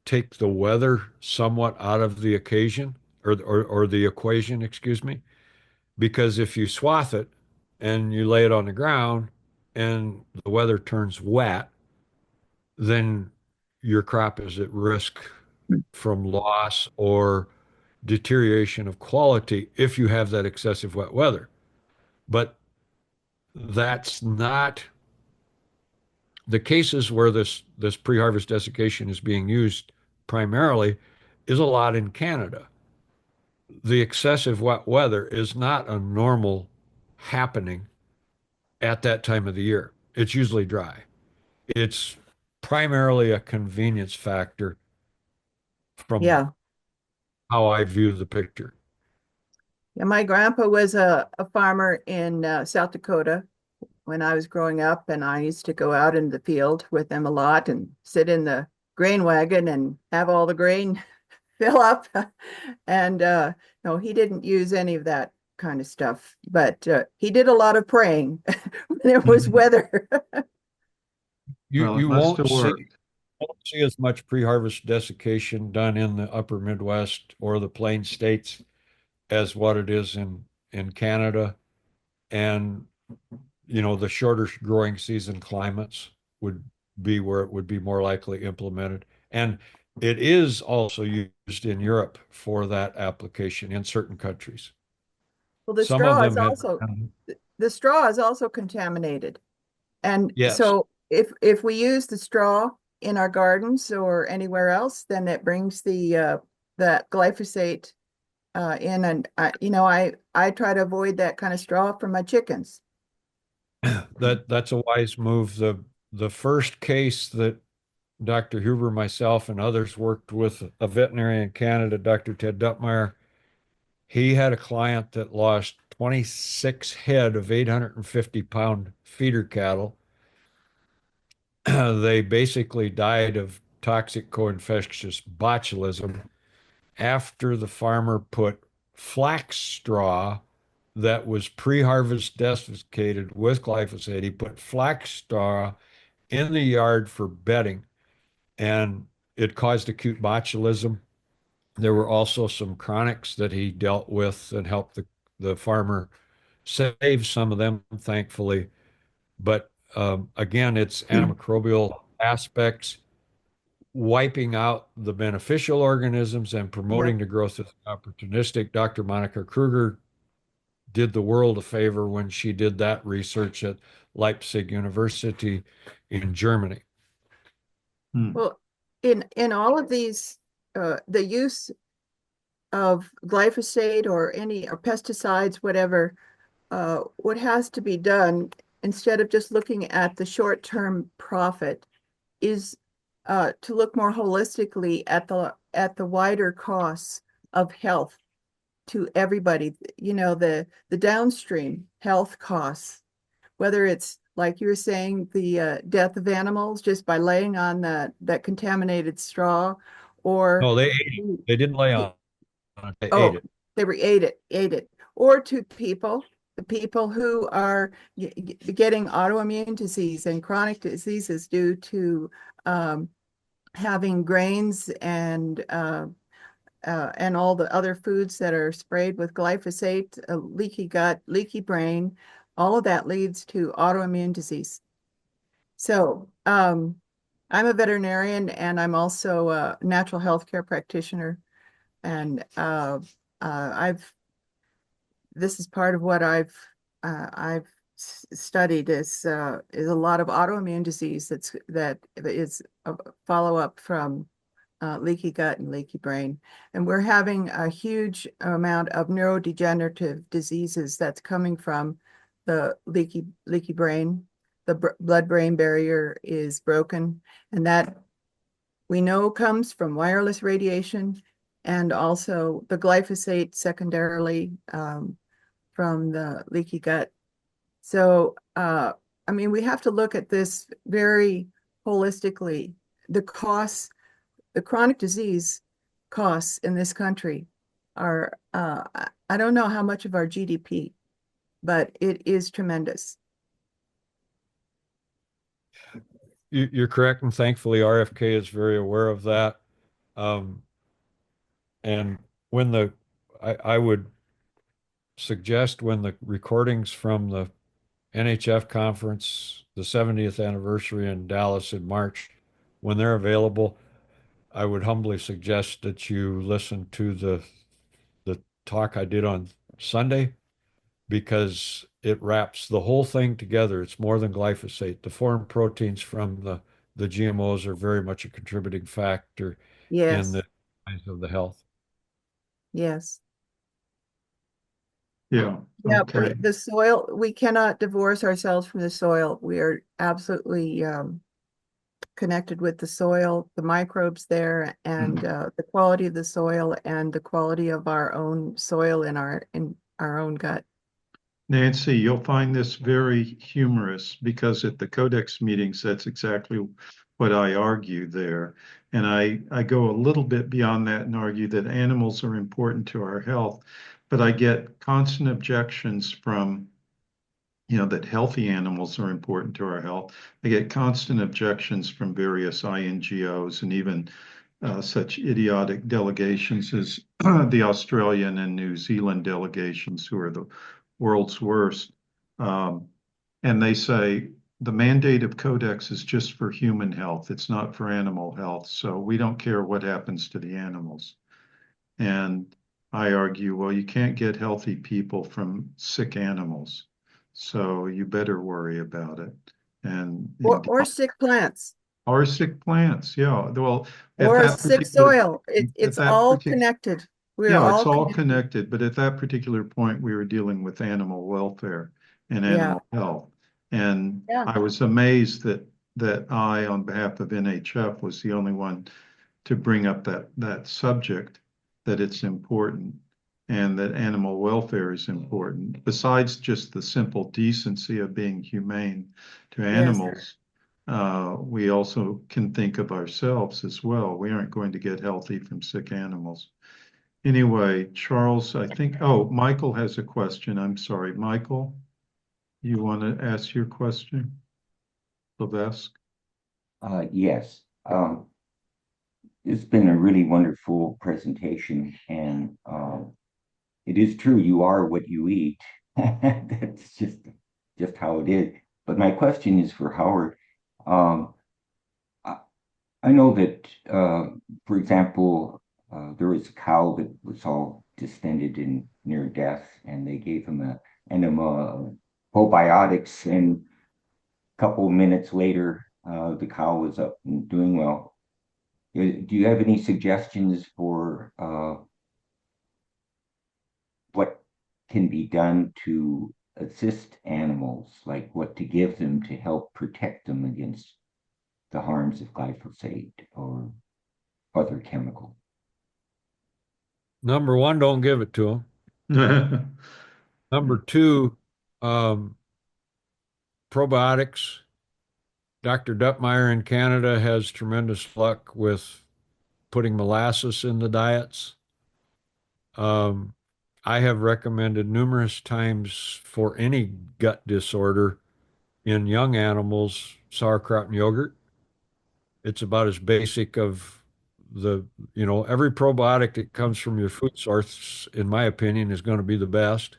take the weather somewhat out of the occasion or the equation, excuse me. Because if you swath it and you lay it on the ground and the weather turns wet, then your crop is at risk from loss or deterioration of quality if you have that excessive wet weather. But that's not the cases where this pre-harvest desiccation is being used primarily is a lot in Canada. The excessive wet weather is not a normal happening at that time of the year. It's usually dry. It's primarily a convenience factor from how I view the picture. Yeah, my grandpa was a farmer in South Dakota when I was growing up, and I used to go out in the field with them a lot and sit in the grain wagon and have all the grain fill up. And no, he didn't use any of that kind of stuff, but he did a lot of praying when it was weather. You won't see as much pre-harvest desiccation done in the upper Midwest or the Plain States as what it is in Canada. And, the shorter growing season climates would be where it would be more likely implemented. And It is also used in Europe for that application in certain countries. Well, the Some of straw is them have, also contaminated. And yes, so if we use the straw in our gardens or anywhere else, then it brings the that glyphosate in, and I try to avoid that kind of straw for my chickens. that's a wise move. The first case that Dr. Huber, myself, and others worked with a veterinarian in Canada, Dr. Ted Duttmeyer. He had a client that lost 26 head of 850-pound feeder cattle. They basically died of toxic co-infectious botulism after the farmer put flax straw that was pre-harvest desiccated with glyphosate. He put flax straw in the yard for bedding, and it caused acute botulism. There were also some chronics that he dealt with and helped the farmer save some of them, thankfully. But again, it's antimicrobial aspects, wiping out the beneficial organisms and promoting the growth of the opportunistic. Dr. Monica Kruger did the world a favor when she did that research at Leipzig University in Germany. Well, in all of these, the use of glyphosate or pesticides, whatever, what has to be done instead of just looking at the short-term profit is to look more holistically at the wider costs of health to everybody. The downstream health costs, whether it's like you were saying, the death of animals just by laying on that contaminated straw, or No, they ate it. They didn't lay on it. They ate it. ate it, or to the people who are getting autoimmune disease and chronic diseases due to having grains and all the other foods that are sprayed with glyphosate, leaky gut, leaky brain, all of that leads to autoimmune disease. So I'm a veterinarian, and I'm also a natural health care practitioner. And this is part of what I've studied is a lot of autoimmune disease that is a follow-up from leaky gut and leaky brain. And we're having a huge amount of neurodegenerative diseases that's coming from the leaky brain. The blood-brain barrier is broken, and that we know comes from wireless radiation, and also the glyphosate secondarily from the leaky gut. So, we have to look at this very holistically. The costs, the chronic disease costs in this country are, I don't know how much of our GDP, but it is tremendous. You're correct, and thankfully RFK is very aware of that. And when I would suggest when the recordings from the NHF conference, the 70th anniversary in Dallas in March, when they're available, I would humbly suggest that you listen to the talk I did on Sunday, because it wraps the whole thing together. It's more than glyphosate. The foreign proteins from the GMOs are very much a contributing factor in the eyes of the health. Yes. Yeah. Yeah, Okay. the soil, we cannot divorce ourselves from the soil. We are absolutely connected with the soil, the microbes there, and the quality of the soil and the quality of our own soil in our own gut. Nancy, you'll find this very humorous, because at the Codex meetings, that's exactly what I argue there. And I go a little bit beyond that and argue that animals are important to our health, but I get constant objections from, that healthy animals are important to our health. I get constant objections from various INGOs and even such idiotic delegations as the Australian and New Zealand delegations, who are the world's worst. And they say, the mandate of Codex is just for human health. It's not for animal health. So we don't care what happens to the animals. And I argue, well, you can't get healthy people from sick animals. So you better worry about it. And or sick plants. Or sick plants, yeah. Well, or sick soil. It's all connected. It's all connected. But at that particular point, we were dealing with animal welfare and animal health. And I was amazed that I, on behalf of NHF, was the only one to bring up that subject, that it's important and that animal welfare is important. Besides just the simple decency of being humane to animals, we also can think of ourselves as well. We aren't going to get healthy from sick animals. Anyway, Charles, I think, Michael has a question. I'm sorry, Michael, you want to ask your question? Levesque? Yes. It's been a really wonderful presentation, and it is true, you are what you eat. That's just how it is. But my question is for Howard. I know that, for example, there was a cow that was all distended and near death, and they gave him an enema of probiotics, and a couple of minutes later, the cow was up and doing well. Do you have any suggestions for what can be done to assist animals, like what to give them to help protect them against the harms of glyphosate or other chemicals? Number one, don't give it to them. Number two, probiotics. Dr. Duttmeyer in Canada has tremendous luck with putting molasses in the diets. I have recommended numerous times for any gut disorder in young animals, sauerkraut and yogurt. It's about as basic of every probiotic that comes from your food source, in my opinion, is going to be the best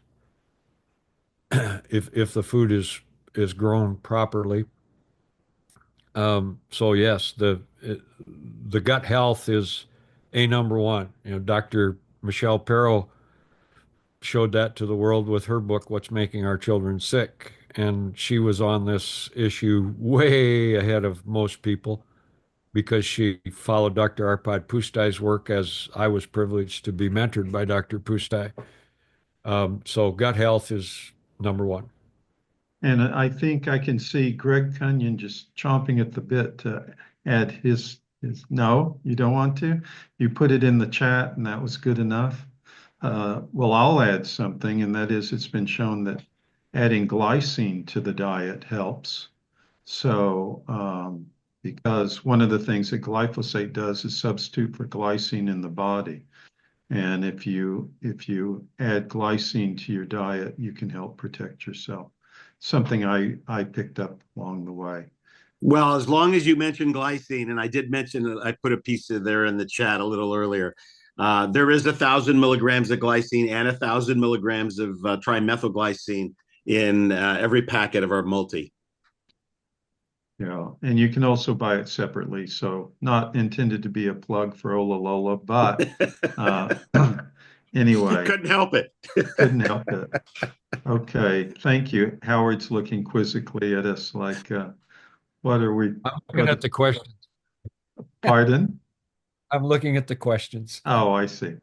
if the food is grown properly. So yes, the gut health is a number one. Dr. Michelle Perro showed that to the world with her book, What's Making Our Children Sick. And she was on this issue way ahead of most people because she followed Dr. Arpad Pustai's work, as I was privileged to be mentored by Dr. Pustai. So gut health is number one. And I think I can see Greg Cunyon just chomping at the bit to add his. No, you don't want to? You put it in the chat and that was good enough. Well, I'll add something, and that is it's been shown that adding glycine to the diet helps. So, because one of the things that glyphosate does is substitute for glycine in the body. And if you add glycine to your diet, you can help protect yourself. Something I picked up along the way. Well, as long as you mentioned glycine, and I did mention that I put a piece of there in the chat a little earlier. There is 1,000 milligrams of glycine and 1,000 milligrams of trimethylglycine in every packet of our multi. Yeah, and you can also buy it separately. So not intended to be a plug for Ola Lola, but anyway. Couldn't help it. Couldn't help it. Okay, thank you. Howard's looking quizzically at us like, what are we? I'm looking at the questions. Pardon? I'm looking at the questions. Oh, I see.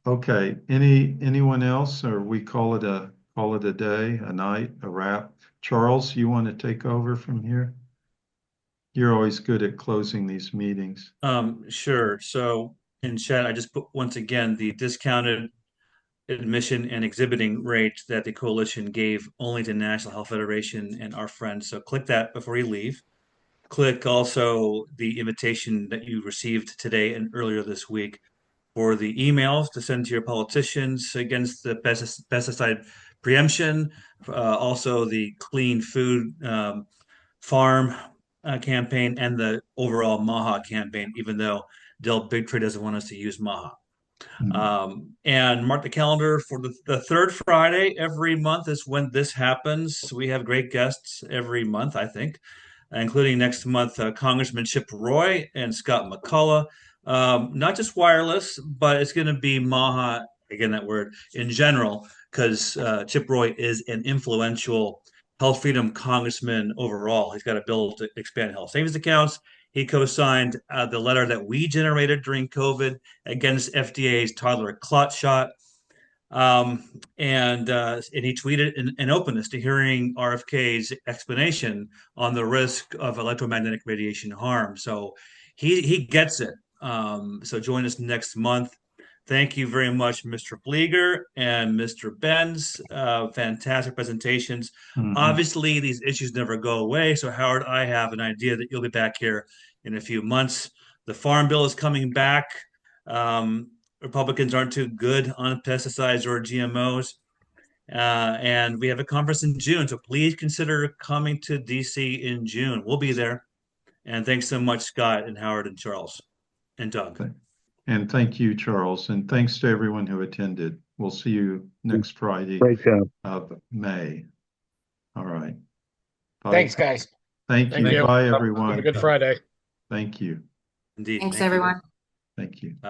Okay. Anyone else, or we call it a day, a night, a wrap? Charles, you want to take over from here? You're always good at closing these meetings. Sure. So in chat, I just put once again the discounted admission and exhibiting rate that the coalition gave only to National Health Federation and our friends. So click that before you leave. Click also the invitation that you received today and earlier this week for the emails to send to your politicians against the pesticide preemption, also the clean food farm campaign, and the overall MAHA campaign, even though Del Bigtree doesn't want us to use MAHA. And mark the calendar for the third Friday every month is when this happens. We have great guests every month, I think, including next month Congressman Chip Roy and Scott McCullough. Not just wireless, but it's going to be MAHA, again, that word, in general, because Chip Roy is an influential health freedom congressman overall. He's got a bill to expand health savings accounts. He co-signed the letter that we generated during COVID against FDA's toddler clot shot. And he tweeted an openness to hearing RFK's explanation on the risk of electromagnetic radiation harm. So he gets it. So join us next month. Thank you very much, Mr. Vlieger and Mr. Benz. Fantastic presentations. Obviously, these issues never go away. So, Howard, I have an idea that you'll be back here in a few months. The Farm Bill is coming back. Republicans aren't too good on pesticides or GMOs. And we have a conference in June. So please consider coming to DC in June. We'll be there. And thanks so much, Scott and Howard and Charles and Doug. And thank you, Charles. And thanks to everyone who attended. We'll see you next Friday of May. All right. Bye. Thanks, guys. Thank you. Bye, everyone. Have a good Friday. Thank you. Indeed. Thanks, everyone. Thank you.